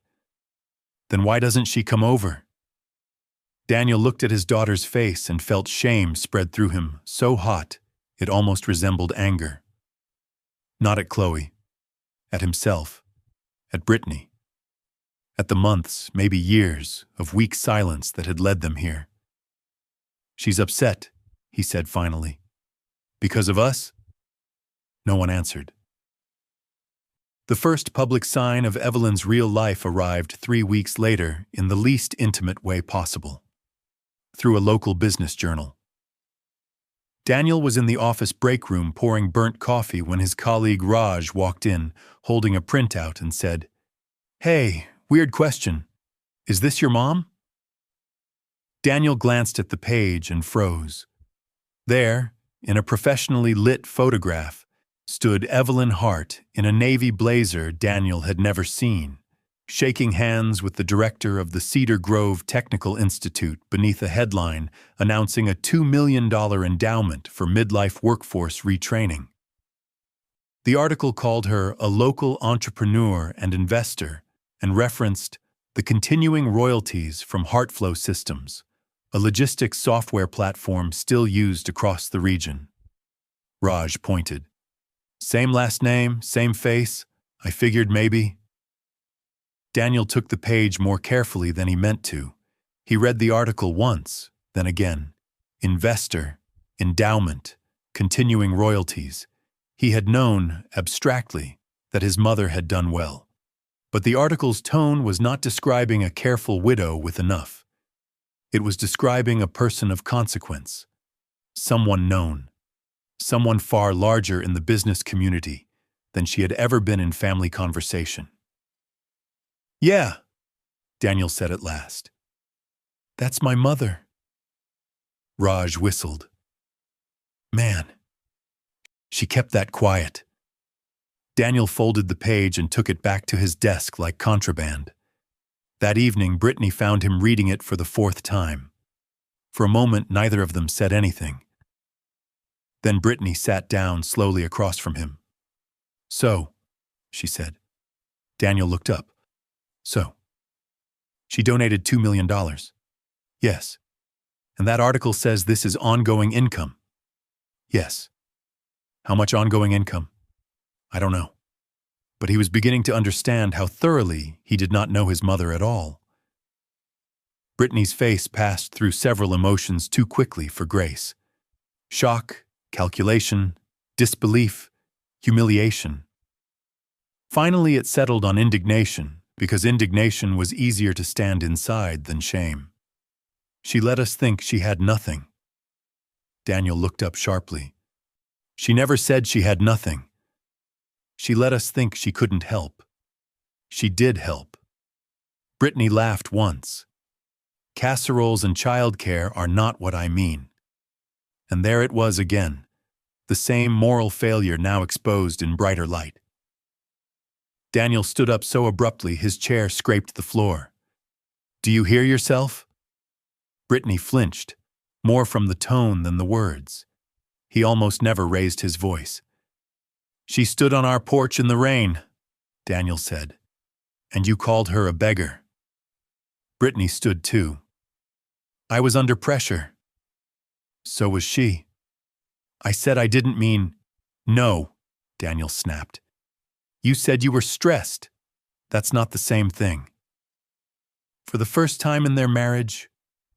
"Then why doesn't she come over?" Daniel looked at his daughter's face and felt shame spread through him, so hot it almost resembled anger. Not at Chloe, at himself, at Brittany, at the months, maybe years, of weak silence that had led them here. "She's upset," he said finally. "Because of us?" No one answered. The first public sign of Evelyn's real life arrived 3 weeks later in the least intimate way possible, through a local business journal. Daniel was in the office break room pouring burnt coffee when his colleague Raj walked in, holding a printout, and said, "Hey, weird question. Is this your mom?" Daniel glanced at the page and froze. There, in a professionally lit photograph, stood Evelyn Hart in a navy blazer Daniel had never seen, shaking hands with the director of the Cedar Grove Technical Institute beneath a headline announcing a $2 million endowment for midlife workforce retraining. The article called her a local entrepreneur and investor and referenced the continuing royalties from Heartflow Systems, a logistics software platform still used across the region. Raj pointed. "Same last name, same face. I figured maybe." Daniel took the page more carefully than he meant to. He read the article once, then again. Investor, endowment, continuing royalties. He had known, abstractly, that his mother had done well. But the article's tone was not describing a careful widow with enough. It was describing a person of consequence, someone known, someone far larger in the business community than she had ever been in family conversation. "Yeah," Daniel said at last. "That's my mother." Raj whistled. "Man, she kept that quiet." Daniel folded the page and took it back to his desk like contraband. That evening, Brittany found him reading it for the 4th time. For a moment, neither of them said anything. Then Brittany sat down slowly across from him. "So," she said. Daniel looked up. "So, she donated $2 million. "Yes." "And that article says this is ongoing income." "Yes." "How much ongoing income?" "I don't know." But he was beginning to understand how thoroughly he did not know his mother at all. Brittany's face passed through several emotions too quickly for grace. Shock, calculation, disbelief, humiliation. Finally, it settled on indignation, because indignation was easier to stand inside than shame. "She let us think she had nothing." Daniel looked up sharply. "She never said she had nothing. She let us think she couldn't help. She did help." Brittany laughed once. "Casseroles and childcare are not what I mean." And there it was again, the same moral failure now exposed in brighter light. Daniel stood up so abruptly his chair scraped the floor. "Do you hear yourself?" Brittany flinched, more from the tone than the words. He almost never raised his voice. "She stood on our porch in the rain," Daniel said, "and you called her a beggar." Brittany stood too. "I was under pressure." "So was she." "I said I didn't mean—" "No," Daniel snapped. "You said you were stressed. That's not the same thing." For the first time in their marriage,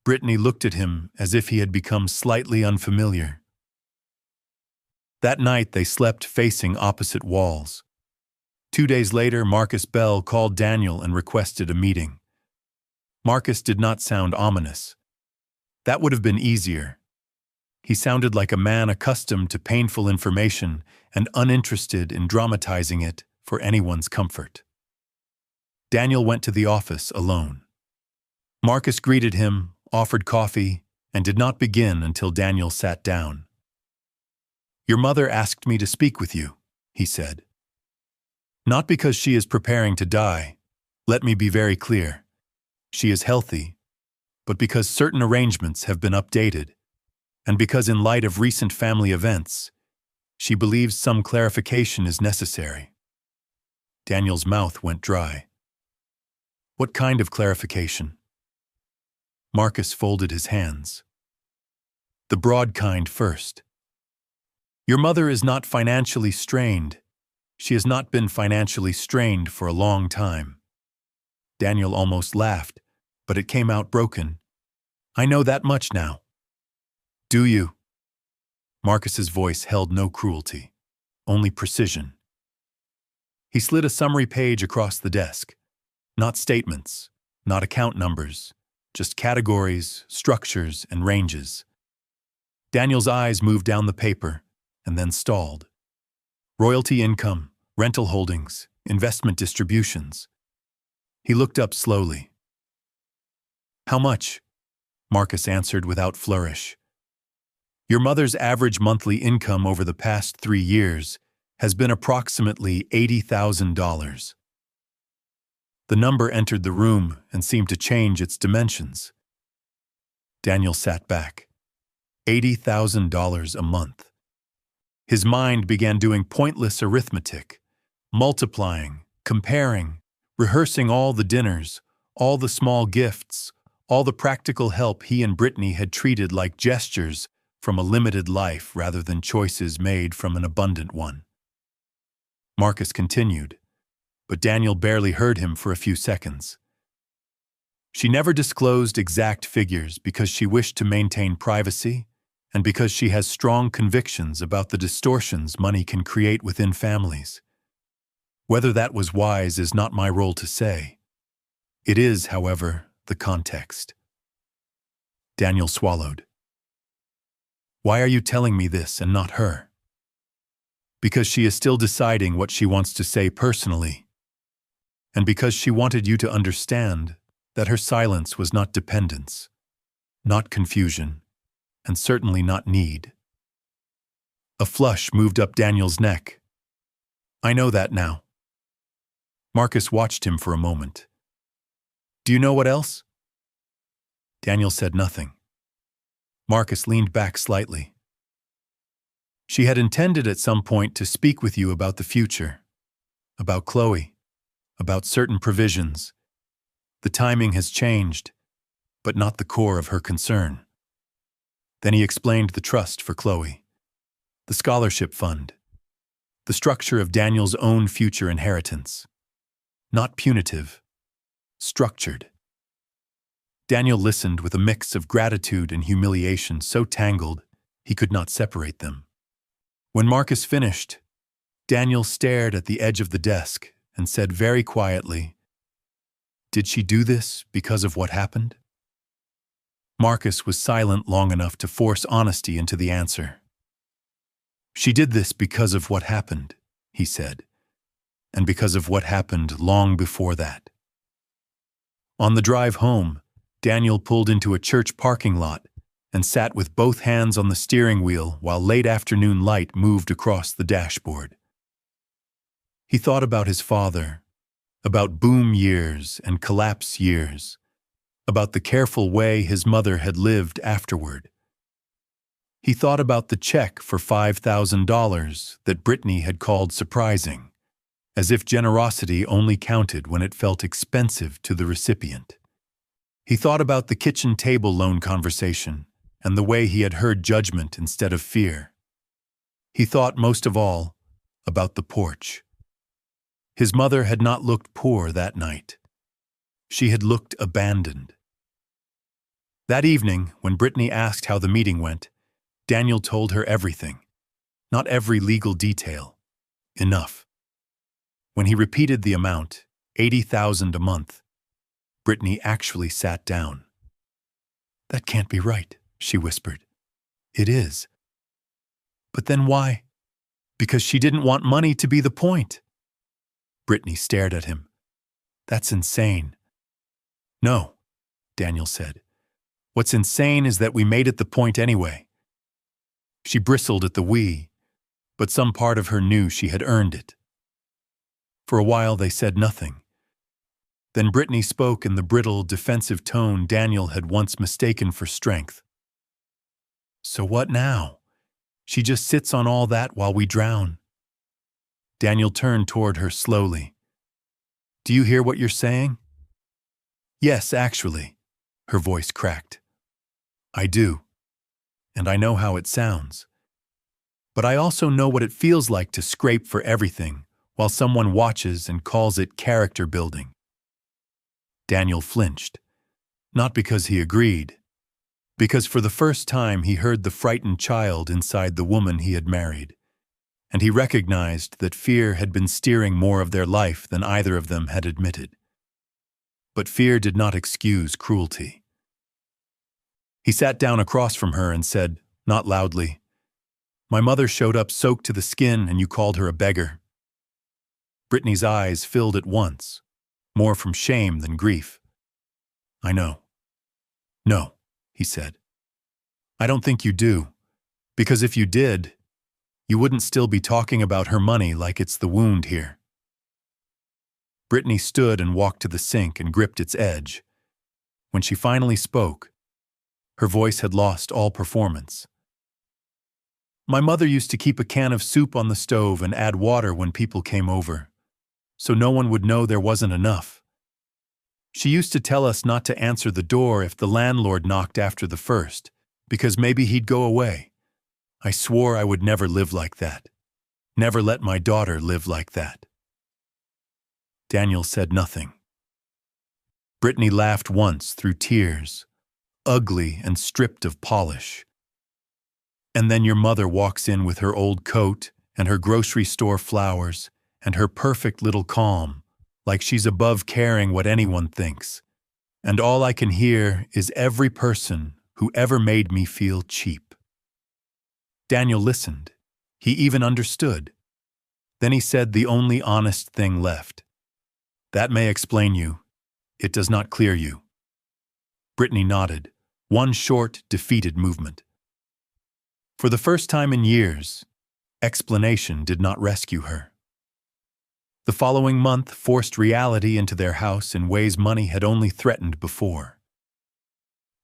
Brittany looked at him as if he had become slightly unfamiliar. That night they slept facing opposite walls. 2 days later, Marcus Bell called Daniel and requested a meeting. Marcus did not sound ominous. That would have been easier. He sounded like a man accustomed to painful information and uninterested in dramatizing it for anyone's comfort. Daniel went to the office alone. Marcus greeted him, offered coffee, and did not begin until Daniel sat down. "Your mother asked me to speak with you," he said. "Not because she is preparing to die. Let me be very clear. She is healthy, but because certain arrangements have been updated, and because in light of recent family events, she believes some clarification is necessary." Daniel's mouth went dry. "What kind of clarification?" Marcus folded his hands. "The broad kind first. Your mother is not financially strained. She has not been financially strained for a long time." Daniel almost laughed, but it came out broken. "I know that much now." "Do you?" Marcus's voice held no cruelty, only precision. He slid a summary page across the desk. Not statements, not account numbers, just categories, structures, and ranges. Daniel's eyes moved down the paper and then stalled. Royalty income, rental holdings, investment distributions. He looked up slowly. "How much?" Marcus answered without flourish. "Your mother's average monthly income over the past 3 years has been approximately $80,000. The number entered the room and seemed to change its dimensions. Daniel sat back. $80,000 a month. His mind began doing pointless arithmetic, multiplying, comparing, rehearsing all the dinners, all the small gifts, all the practical help he and Brittany had treated like gestures from a limited life rather than choices made from an abundant one. Marcus continued, but Daniel barely heard him for a few seconds. "She never disclosed exact figures because she wished to maintain privacy and because she has strong convictions about the distortions money can create within families. Whether that was wise is not my role to say. It is, however, the context." Daniel swallowed. "Why are you telling me this and not her?" "Because she is still deciding what she wants to say personally, and because she wanted you to understand that her silence was not dependence, not confusion, and certainly not need." A flush moved up Daniel's neck. "I know that now." Marcus watched him for a moment. "Do you know what else?" Daniel said nothing. Marcus leaned back slightly. "She had intended at some point to speak with you about the future, about Chloe, about certain provisions. The timing has changed, but not the core of her concern." Then he explained the trust for Chloe, the scholarship fund, the structure of Daniel's own future inheritance. Not punitive, structured. Daniel listened with a mix of gratitude and humiliation so tangled he could not separate them. When Marcus finished, Daniel stared at the edge of the desk and said very quietly, "Did she do this because of what happened?" Marcus was silent long enough to force honesty into the answer. "She did this because of what happened," he said, "and because of what happened long before that." On the drive home, Daniel pulled into a church parking lot and sat with both hands on the steering wheel while late afternoon light moved across the dashboard. He thought about his father, about boom years and collapse years, about the careful way his mother had lived afterward. He thought about the check for $5,000 that Brittany had called surprising, as if generosity only counted when it felt expensive to the recipient. He thought about the kitchen table loan conversation and the way he had heard judgment instead of fear. He thought most of all about the porch. His mother had not looked poor that night. She had looked abandoned. That evening, when Brittany asked how the meeting went, Daniel told her everything. Not every legal detail. Enough. When he repeated the amount, $80,000 a month, Brittany actually sat down. "That can't be right," she whispered. "It is." "But then why?" "Because she didn't want money to be the point." Brittany stared at him. "That's insane." "No," Daniel said. "What's insane is that we made it the point anyway." She bristled at the "we," but some part of her knew she had earned it. For a while they said nothing. Then Brittany spoke in the brittle, defensive tone Daniel had once mistaken for strength. "So what now? She just sits on all that while we drown." Daniel turned toward her slowly. "Do you hear what you're saying?" "Yes, actually," her voice cracked. "I do. And I know how it sounds. But I also know what it feels like to scrape for everything while someone watches and calls it character building." Daniel flinched, not because he agreed, because for the first time he heard the frightened child inside the woman he had married, and he recognized that fear had been steering more of their life than either of them had admitted. But fear did not excuse cruelty. He sat down across from her and said, not loudly, "My mother showed up soaked to the skin and you called her a beggar." Brittany's eyes filled at once, more from shame than grief. "I know." "No," he said. "I don't think you do, because if you did, you wouldn't still be talking about her money like it's the wound here." Brittany stood and walked to the sink and gripped its edge. When she finally spoke, her voice had lost all performance. "My mother used to keep a can of soup on the stove and add water when people came over, so no one would know there wasn't enough. She used to tell us not to answer the door if the landlord knocked after the first, because maybe he'd go away. I swore I would never live like that. Never let my daughter live like that." Daniel said nothing. Brittany laughed once through tears, ugly and stripped of polish. "And then your mother walks in with her old coat and her grocery store flowers and her perfect little calm, like she's above caring what anyone thinks. And all I can hear is every person who ever made me feel cheap." Daniel listened. He even understood. Then he said the only honest thing left. "That may explain you. It does not clear you." Brittany nodded, one short, defeated movement. For the first time in years, explanation did not rescue her. The following month forced reality into their house in ways money had only threatened before.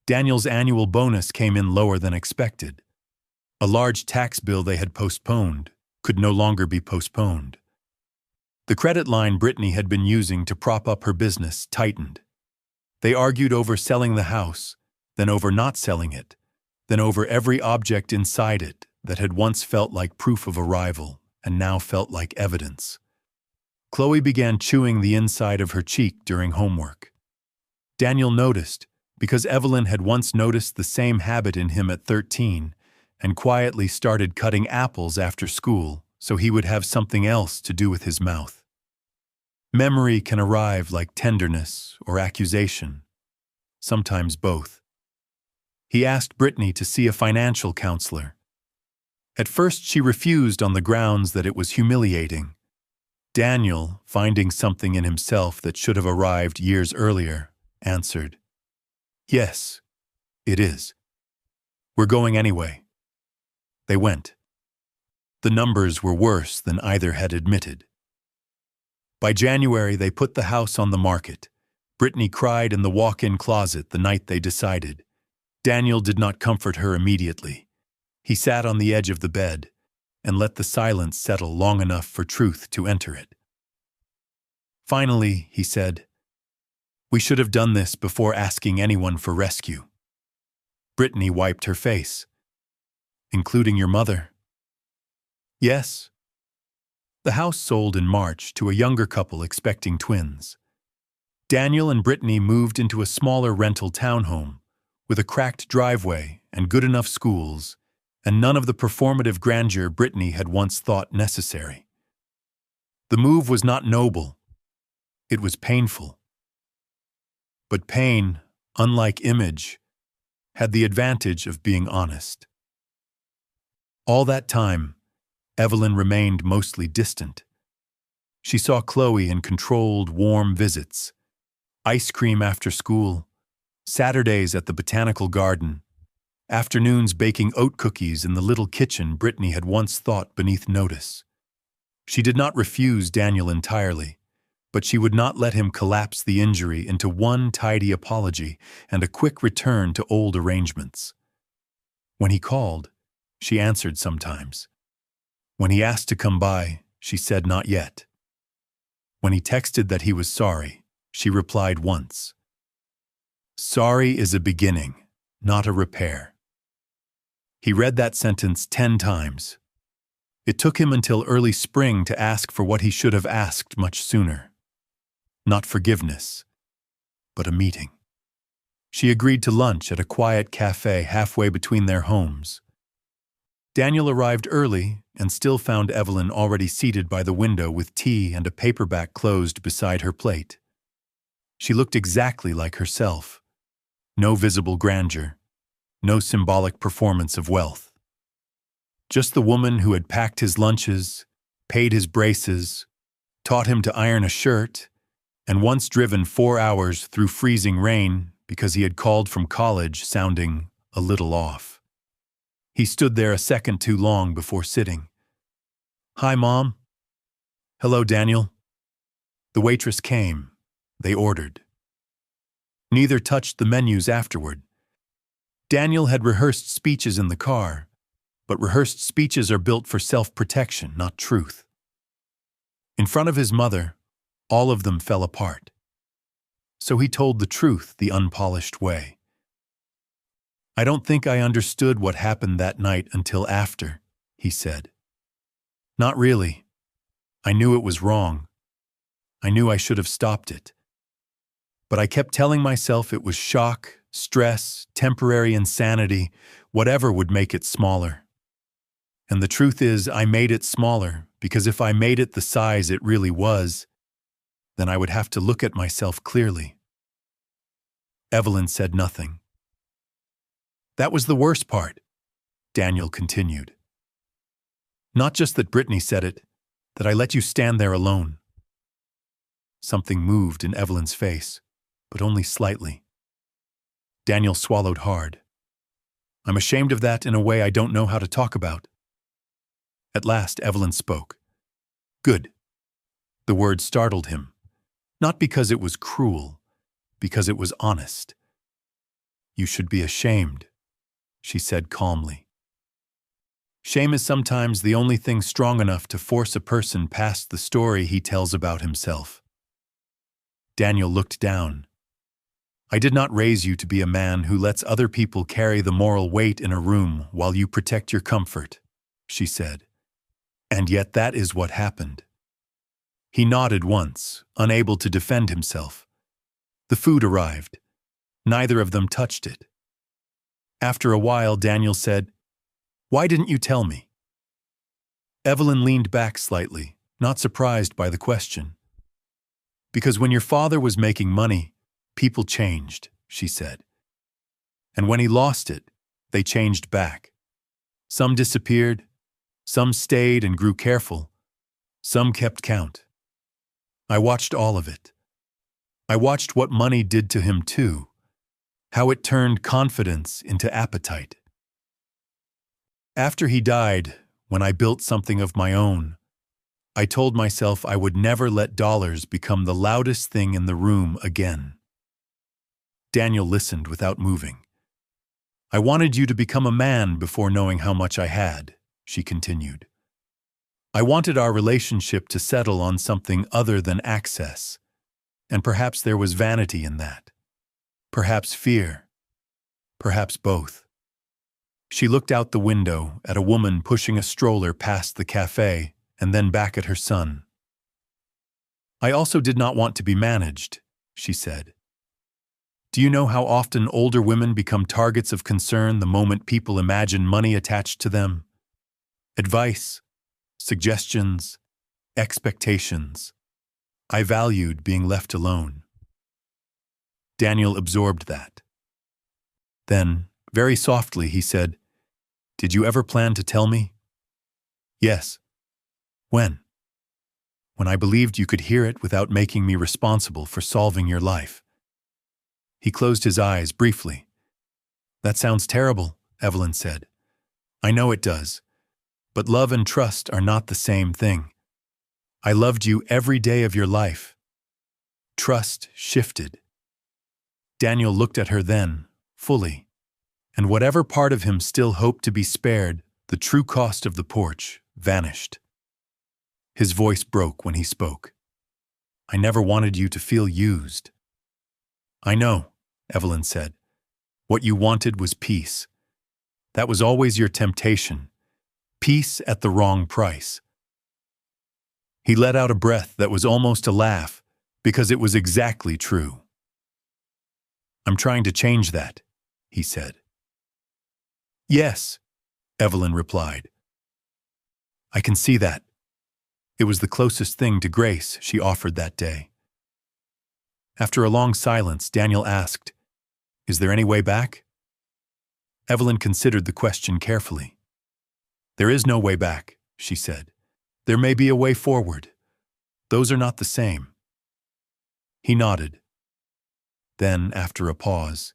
Daniel's annual bonus came in lower than expected. A large tax bill they had postponed could no longer be postponed. The credit line Brittany had been using to prop up her business tightened. They argued over selling the house, then over not selling it, then over every object inside it that had once felt like proof of arrival and now felt like evidence. Chloe began chewing the inside of her cheek during homework. Daniel noticed, because Evelyn had once noticed the same habit in him at 13 and quietly started cutting apples after school so he would have something else to do with his mouth. Memory can arrive like tenderness or accusation, sometimes both. He asked Brittany to see a financial counselor. At first she refused on the grounds that it was humiliating. Daniel, finding something in himself that should have arrived years earlier, answered, "Yes, it is. We're going anyway." They went. The numbers were worse than either had admitted. By January, they put the house on the market. Brittany cried in the walk-in closet the night they decided. Daniel did not comfort her immediately. He sat on the edge of the bed and let the silence settle long enough for truth to enter it. Finally, he said, "We should have done this before asking anyone for rescue." Brittany wiped her face. "Including your mother?" "Yes." The house sold in March to a younger couple expecting twins. Daniel and Brittany moved into a smaller rental townhome, with a cracked driveway and good enough schools, and none of the performative grandeur Brittany had once thought necessary. The move was not noble. It was painful. But pain, unlike image, had the advantage of being honest. All that time, Evelyn remained mostly distant. She saw Chloe in controlled, warm visits, ice cream after school, Saturdays at the botanical garden, afternoons baking oat cookies in the little kitchen Brittany had once thought beneath notice. She did not refuse Daniel entirely, but she would not let him collapse the injury into one tidy apology and a quick return to old arrangements. When he called, she answered sometimes. When he asked to come by, she said not yet. When he texted that he was sorry, she replied once. Sorry is a beginning, not a repair. He read that sentence 10 times. It took him until early spring to ask for what he should have asked much sooner. Not forgiveness, but a meeting. She agreed to lunch at a quiet cafe halfway between their homes. Daniel arrived early and still found Evelyn already seated by the window with tea and a paperback closed beside her plate. She looked exactly like herself. No visible grandeur, no symbolic performance of wealth. Just the woman who had packed his lunches, paid his braces, taught him to iron a shirt, and once driven 4 hours through freezing rain because he had called from college sounding a little off. He stood there a second too long before sitting. Hi, Mom. Hello, Daniel. The waitress came. They ordered. Neither touched the menus afterward. Daniel had rehearsed speeches in the car, but rehearsed speeches are built for self-protection, not truth. In front of his mother, all of them fell apart. So he told the truth the unpolished way. I don't think I understood what happened that night until after, he said. Not really. I knew it was wrong. I knew I should have stopped it. But I kept telling myself it was shock, stress, temporary insanity, whatever would make it smaller. And the truth is, I made it smaller because if I made it the size it really was, then I would have to look at myself clearly. Evelyn said nothing. That was the worst part, Daniel continued. Not just that Brittany said it, that I let you stand there alone. Something moved in Evelyn's face, but only slightly. Daniel swallowed hard. I'm ashamed of that in a way I don't know how to talk about. At last, Evelyn spoke. Good. The word startled him, not because it was cruel, because it was honest. You should be ashamed, she said calmly. Shame is sometimes the only thing strong enough to force a person past the story he tells about himself. Daniel looked down. I did not raise you to be a man who lets other people carry the moral weight in a room while you protect your comfort, she said. And yet that is what happened. He nodded once, unable to defend himself. The food arrived. Neither of them touched it. After a while, Daniel said, Why didn't you tell me? Evelyn leaned back slightly, not surprised by the question. Because when your father was making money, people changed, she said. And when he lost it, they changed back. Some disappeared, some stayed and grew careful, some kept count. I watched all of it. I watched what money did to him too, how it turned confidence into appetite. After he died, when I built something of my own, I told myself I would never let dollars become the loudest thing in the room again. Daniel listened without moving. I wanted you to become a man before knowing how much I had, she continued. I wanted our relationship to settle on something other than access, and perhaps there was vanity in that. Perhaps fear. Perhaps both. She looked out the window at a woman pushing a stroller past the cafe and then back at her son. I also did not want to be managed, she said. Do Do you know how often older women become targets of concern the moment people imagine money attached to them? Advice, suggestions, expectations. I valued being left alone. Daniel absorbed that. Then, very softly, he said, "Did you ever plan to tell me?" "Yes." "When?" "When I believed you could hear it without making me responsible for solving your life." He closed his eyes briefly. "That sounds terrible," Evelyn said. "I know it does. But love and trust are not the same thing. I loved you every day of your life." Trust shifted. Daniel looked at her then, fully, and whatever part of him still hoped to be spared, the true cost of the porch, vanished. His voice broke when he spoke. "I never wanted you to feel used." "I know," Evelyn said. "What you wanted was peace. That was always your temptation. Peace at the wrong price." He let out a breath that was almost a laugh, because it was exactly true. "I'm trying to change that," he said. "Yes," Evelyn replied. "I can see that." It was the closest thing to grace she offered that day. After a long silence, Daniel asked, "Is there any way back?" Evelyn considered the question carefully. "There is no way back," she said. "There may be a way forward. Those are not the same." He nodded. Then, after a pause,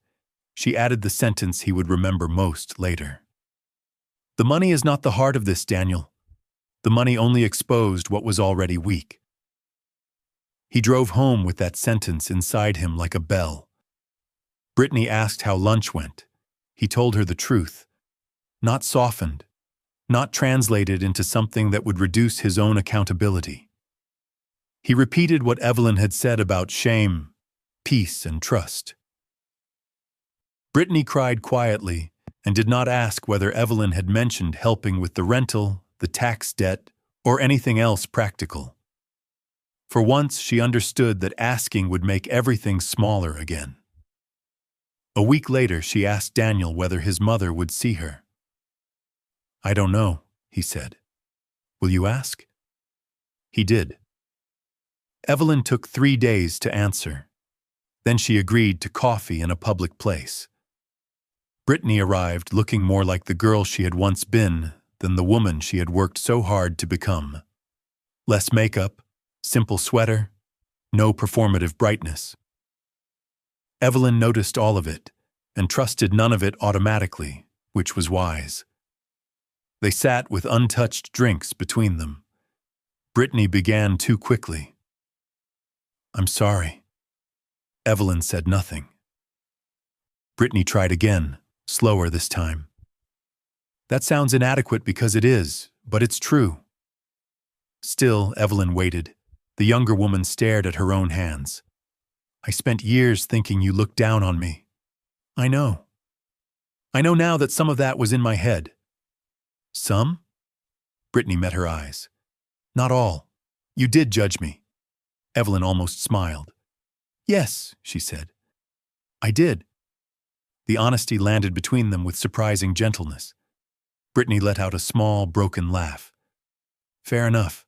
she added the sentence he would remember most later. "The money is not the heart of this, Daniel. The money only exposed what was already weak." He drove home with that sentence inside him like a bell. Brittany asked how lunch went. He told her the truth, not softened, not translated into something that would reduce his own accountability. He repeated what Evelyn had said about shame, peace, and trust. Brittany cried quietly and did not ask whether Evelyn had mentioned helping with the rental, the tax debt, or anything else practical. For once, she understood that asking would make everything smaller again. A week later, she asked Daniel whether his mother would see her. "I don't know," he said. "Will you ask?" He did. Evelyn took 3 days to answer. Then she agreed to coffee in a public place. Brittany arrived looking more like the girl she had once been than the woman she had worked so hard to become. Less makeup, simple sweater, no performative brightness. Evelyn noticed all of it and trusted none of it automatically, which was wise. They sat with untouched drinks between them. Brittany began too quickly. "I'm sorry." Evelyn said nothing. Brittany tried again, slower this time. "That sounds inadequate because it is, but it's true." Still, Evelyn waited. The younger woman stared at her own hands. "I spent years thinking you looked down on me." "I know. I know now that some of that was in my head." "Some?" Brittany met her eyes. "Not all. You did judge me." Evelyn almost smiled. "Yes," she said. "I did." The honesty landed between them with surprising gentleness. Brittany let out a small, broken laugh. "Fair enough."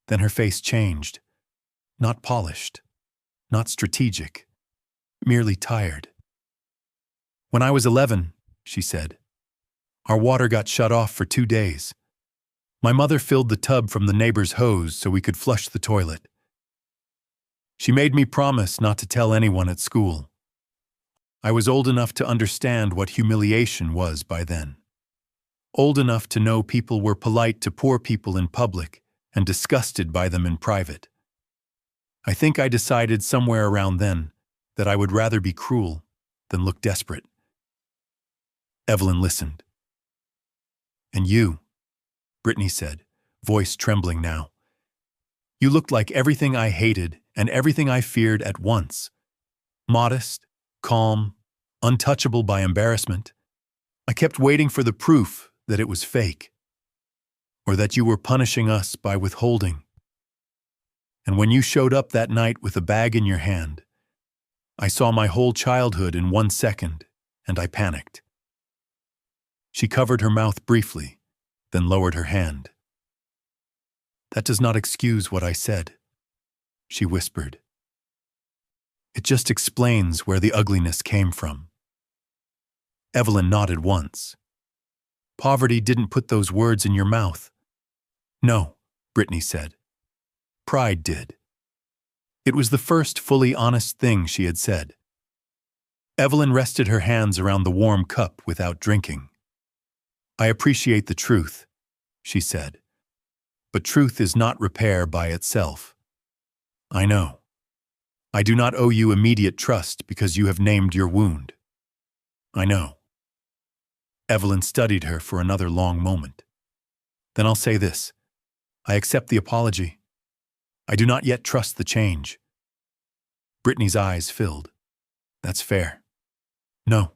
Then her face changed. Not polished. Not strategic. Merely tired. "When I was 11, she said, our water got shut off for 2 days. My mother filled the tub from the neighbor's hose so we could flush the toilet. She made me promise not to tell anyone at school. I was old enough to understand what humiliation was by then. Old enough to know people were polite to poor people in public and disgusted by them in private. I think I decided somewhere around then that I would rather be cruel than look desperate." Evelyn listened. "And you," Brittany said, voice trembling now. "You looked like everything I hated and everything I feared at once. Modest, calm, untouchable by embarrassment. I kept waiting for the proof that it was fake, or that you were punishing us by withholding. And when you showed up that night with a bag in your hand, I saw my whole childhood in 1 second, and I panicked. She covered her mouth briefly, then lowered her hand. That does not excuse what I said, she whispered. It just explains where the ugliness came from. Evelyn nodded once. Poverty didn't put those words in your mouth. No, Brittany said. Pride did. It was the first fully honest thing she had said. Evelyn rested her hands around the warm cup without drinking. I appreciate the truth, she said. But truth is not repair by itself. I know. I do not owe you immediate trust because you have named your wound. I know. Evelyn studied her for another long moment. Then I'll say this. I accept the apology. I do not yet trust the change. Brittany's eyes filled. That's fair. No,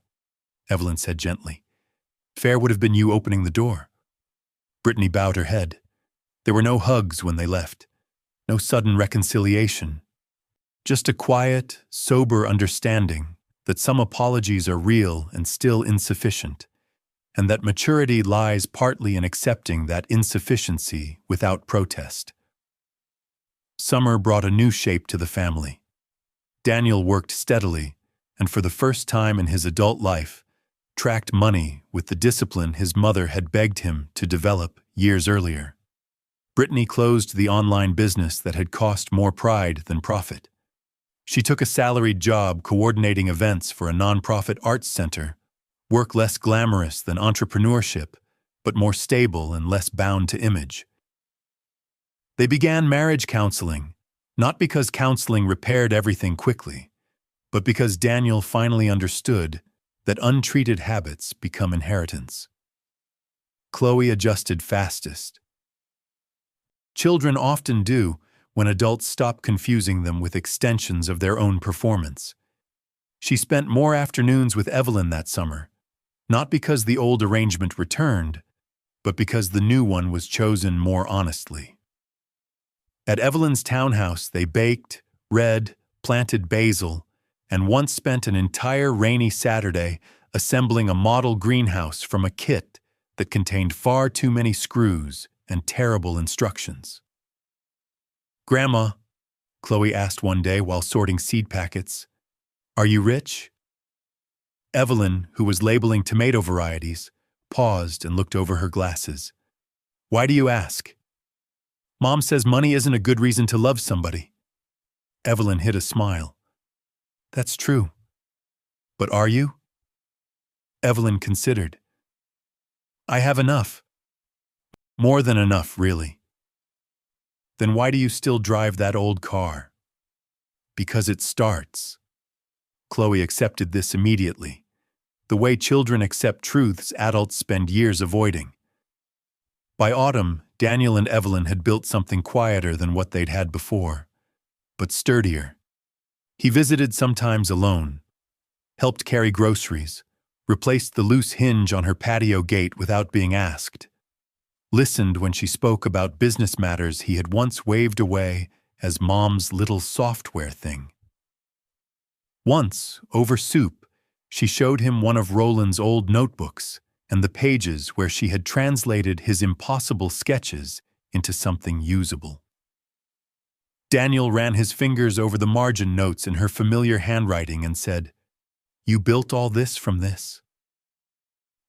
Evelyn said gently. Fair would have been you opening the door. Brittany bowed her head. There were no hugs when they left. No sudden reconciliation. Just a quiet, sober understanding that some apologies are real and still insufficient, and that maturity lies partly in accepting that insufficiency without protest. Summer brought a new shape to the family. Daniel worked steadily, and for the first time in his adult life, tracked money with the discipline his mother had begged him to develop years earlier. Brittany closed the online business that had cost more pride than profit. She took a salaried job coordinating events for a nonprofit arts center, work less glamorous than entrepreneurship, but more stable and less bound to image. They began marriage counseling, not because counseling repaired everything quickly, but because Daniel finally understood that untreated habits become inheritance. Chloe adjusted fastest. Children often do when adults stop confusing them with extensions of their own performance. She spent more afternoons with Evelyn that summer, not because the old arrangement returned, but because the new one was chosen more honestly. At Evelyn's townhouse, they baked, read, planted basil, and once spent an entire rainy Saturday assembling a model greenhouse from a kit that contained far too many screws and terrible instructions. Grandma, Chloe asked one day while sorting seed packets, are you rich? Evelyn, who was labeling tomato varieties, paused and looked over her glasses. Why do you ask? Mom says money isn't a good reason to love somebody. Evelyn hid a smile. That's true. But are you? Evelyn considered. I have enough. More than enough, really. Then why do you still drive that old car? Because it starts. Chloe accepted this immediately. The way children accept truths adults spend years avoiding. By autumn, Daniel and Evelyn had built something quieter than what they'd had before, but sturdier. He visited sometimes alone, helped carry groceries, replaced the loose hinge on her patio gate without being asked, listened when she spoke about business matters he had once waved away as Mom's little software thing. Once, over soup, she showed him one of Roland's old notebooks and the pages where she had translated his impossible sketches into something usable. Daniel ran his fingers over the margin notes in her familiar handwriting and said, You built all this from this?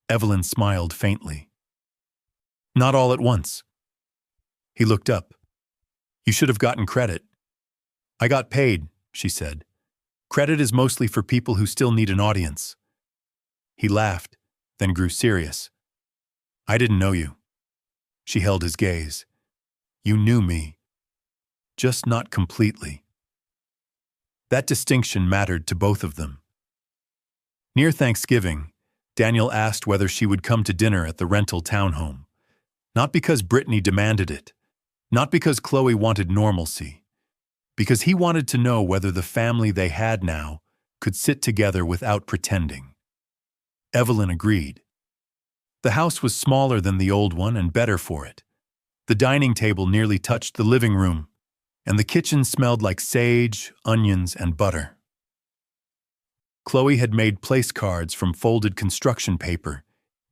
Evelyn smiled faintly. Not all at once. He looked up. You should have gotten credit. I got paid, she said. Credit is mostly for people who still need an audience. He laughed, then grew serious. I didn't know you. She held his gaze. You knew me. Just not completely. That distinction mattered to both of them. Near Thanksgiving, Daniel asked whether she would come to dinner at the rental townhome. Not because Brittany demanded it, not because Chloe wanted normalcy, because he wanted to know whether the family they had now could sit together without pretending. Evelyn agreed. The house was smaller than the old one and better for it. The dining table nearly touched the living room, and the kitchen smelled like sage, onions, and butter. Chloe had made place cards from folded construction paper,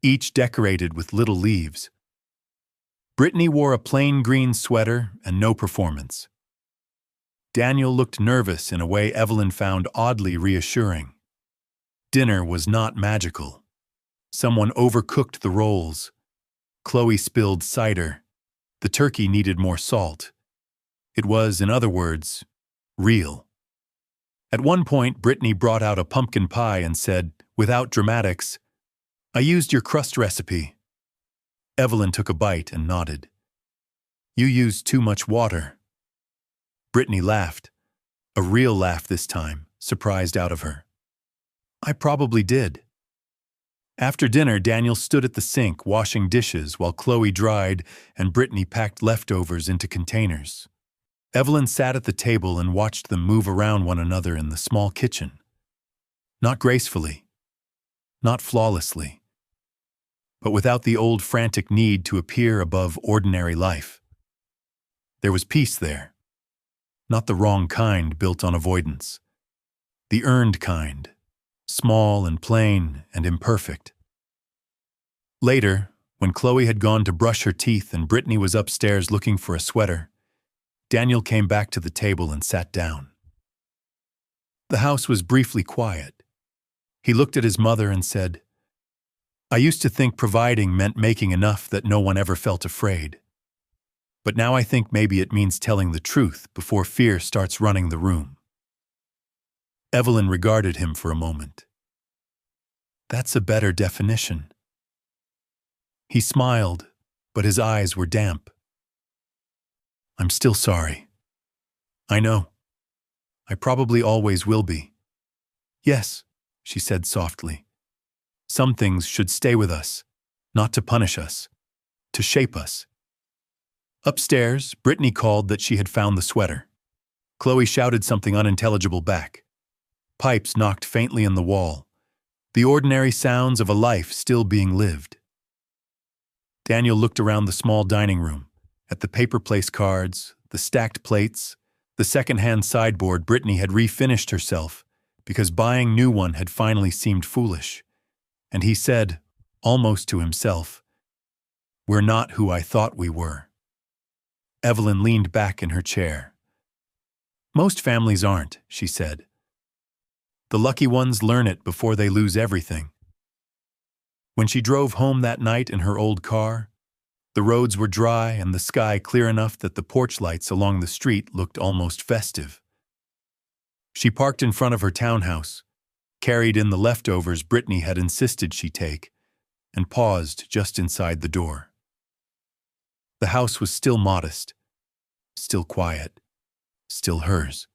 each decorated with little leaves. Brittany wore a plain green sweater and no performance. Daniel looked nervous in a way Evelyn found oddly reassuring. Dinner was not magical. Someone overcooked the rolls. Chloe spilled cider. The turkey needed more salt. It was, in other words, real. At one point, Brittany brought out a pumpkin pie and said, without dramatics, "I used your crust recipe." Evelyn took a bite and nodded. "You used too much water." Brittany laughed, a real laugh this time, surprised out of her. "I probably did." After dinner, Daniel stood at the sink washing dishes while Chloe dried and Brittany packed leftovers into containers. Evelyn sat at the table and watched them move around one another in the small kitchen. Not gracefully, not flawlessly, but without the old frantic need to appear above ordinary life. There was peace there, not the wrong kind built on avoidance, the earned kind, small and plain and imperfect. Later, when Chloe had gone to brush her teeth and Brittany was upstairs looking for a sweater, Daniel came back to the table and sat down. The house was briefly quiet. He looked at his mother and said, "I used to think providing meant making enough that no one ever felt afraid. But now I think maybe it means telling the truth before fear starts running the room." Evelyn regarded him for a moment. "That's a better definition." He smiled, but his eyes were damp. "I'm still sorry. I know. I probably always will be." "Yes," she said softly. "Some things should stay with us, not to punish us, to shape us." Upstairs, Brittany called that she had found the sweater. Chloe shouted something unintelligible back. Pipes knocked faintly in the wall, the ordinary sounds of a life still being lived. Daniel looked around the small dining room, at the paper place cards, the stacked plates, the second-hand sideboard. Brittany had refinished herself because buying new one had finally seemed foolish. And he said, almost to himself, "We're not who I thought we were." Evelyn leaned back in her chair. "Most families aren't," she said. "The lucky ones learn it before they lose everything." When she drove home that night in her old car, the roads were dry and the sky clear enough that the porch lights along the street looked almost festive. She parked in front of her townhouse, carried in the leftovers Brittany had insisted she take, and paused just inside the door. The house was still modest, still quiet, still hers.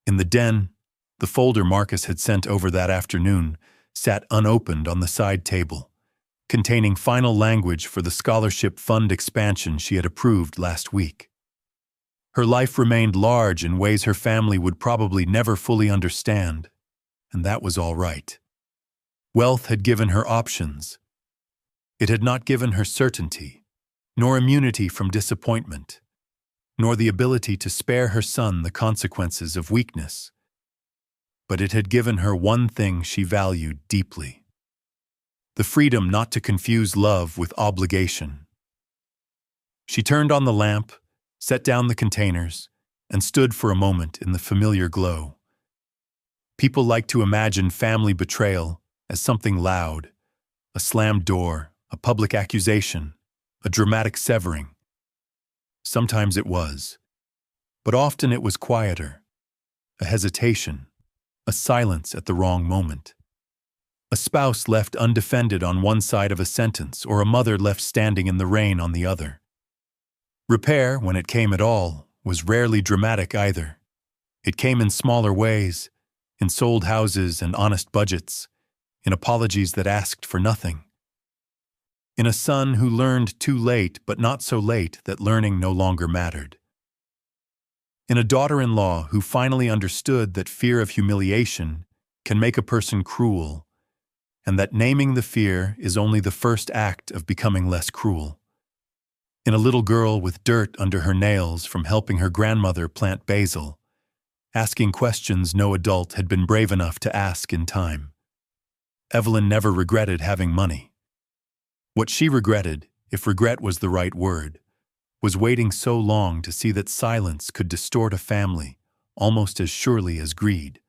In the den, the folder Marcus had sent over that afternoon sat unopened on the side table, containing final language for the scholarship fund expansion she had approved last week. Her life remained large in ways her family would probably never fully understand, and that was all right. Wealth had given her options. It had not given her certainty, nor immunity from disappointment, nor the ability to spare her son the consequences of weakness. But it had given her one thing she valued deeply: the freedom not to confuse love with obligation. She turned on the lamp, set down the containers, and stood for a moment in the familiar glow. People like to imagine family betrayal as something loud, a slammed door, a public accusation, a dramatic severing. Sometimes it was, but often it was quieter, a hesitation, a silence at the wrong moment. A spouse left undefended on one side of a sentence, or a mother left standing in the rain on the other. Repair, when it came at all, was rarely dramatic either. It came in smaller ways, in sold houses and honest budgets, in apologies that asked for nothing. In a son who learned too late, but not so late that learning no longer mattered. In a daughter-in-law who finally understood that fear of humiliation can make a person cruel, and that naming the fear is only the first act of becoming less cruel. In a little girl with dirt under her nails from helping her grandmother plant basil, asking questions no adult had been brave enough to ask in time. Evelyn never regretted having money. What she regretted, if regret was the right word, was waiting so long to see that silence could distort a family almost as surely as greed.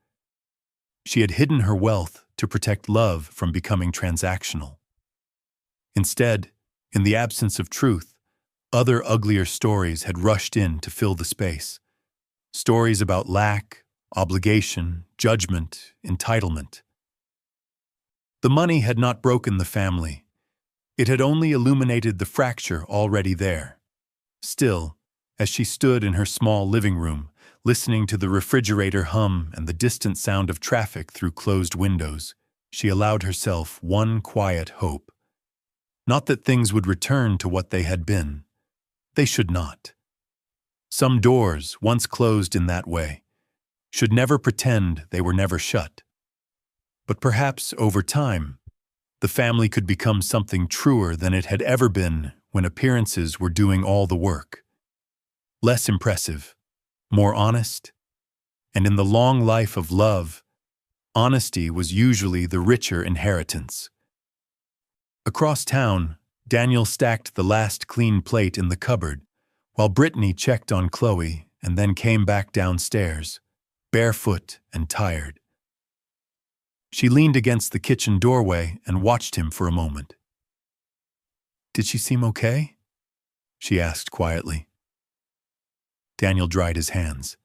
She had hidden her wealth to protect love from becoming transactional. Instead, in the absence of truth, other uglier stories had rushed in to fill the space. Stories about lack, obligation, judgment, entitlement. The money had not broken the family. It had only illuminated the fracture already there. Still, as she stood in her small living room, listening to the refrigerator hum and the distant sound of traffic through closed windows, she allowed herself one quiet hope. Not that things would return to what they had been. They should not. Some doors, once closed in that way, should never pretend they were never shut. But perhaps, over time, the family could become something truer than it had ever been when appearances were doing all the work. Less impressive, more honest, and in the long life of love, honesty was usually the richer inheritance. Across town, Daniel stacked the last clean plate in the cupboard, while Brittany checked on Chloe and then came back downstairs, barefoot and tired. She leaned against the kitchen doorway and watched him for a moment. "Did she seem okay?" she asked quietly. Daniel dried his hands.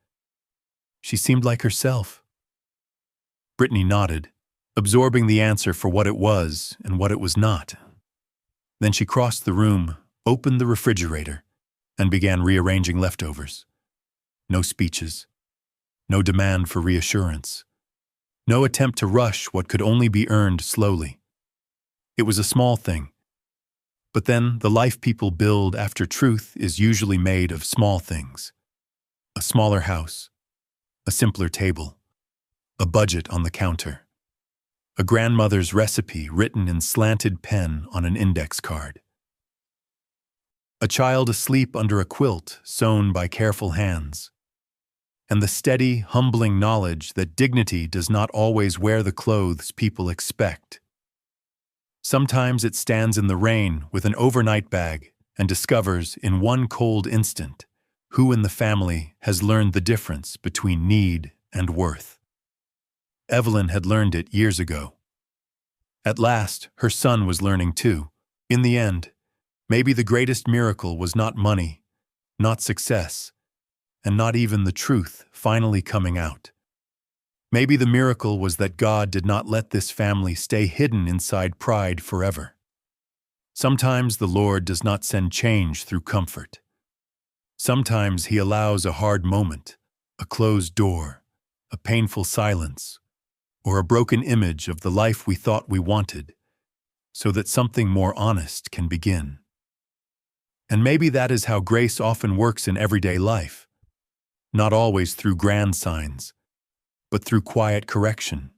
"She seemed like herself." Brittany nodded, absorbing the answer for what it was and what it was not. Then she crossed the room, opened the refrigerator, and began rearranging leftovers. No speeches. No demand for reassurance. No attempt to rush what could only be earned slowly. It was a small thing. But then the life people build after truth is usually made of small things. A smaller house. A simpler table. A budget on the counter. A grandmother's recipe written in slanted pen on an index card. A child asleep under a quilt sewn by careful hands. And the steady, humbling knowledge that dignity does not always wear the clothes people expect. Sometimes it stands in the rain with an overnight bag and discovers in one cold instant who in the family has learned the difference between need and worth. Evelyn had learned it years ago. At last, her son was learning too. In the end, maybe the greatest miracle was not money, not success, and not even the truth finally coming out. Maybe the miracle was that God did not let this family stay hidden inside pride forever. Sometimes the Lord does not send change through comfort. Sometimes He allows a hard moment, a closed door, a painful silence, or a broken image of the life we thought we wanted, so that something more honest can begin. And maybe that is how grace often works in everyday life. Not always through grand signs, but through quiet correction,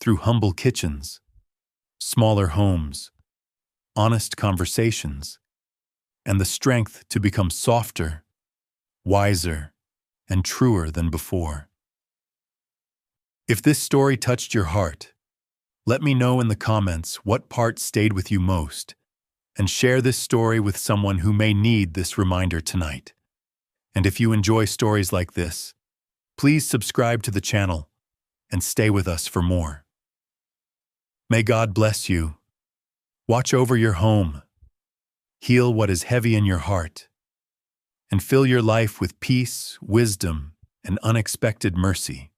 through humble kitchens, smaller homes, honest conversations, and the strength to become softer, wiser, and truer than before. If this story touched your heart, let me know in the comments what part stayed with you most, and share this story with someone who may need this reminder tonight. And if you enjoy stories like this, please subscribe to the channel and stay with us for more. May God bless you. Watch over your home, heal what is heavy in your heart, and fill your life with peace, wisdom, and unexpected mercy.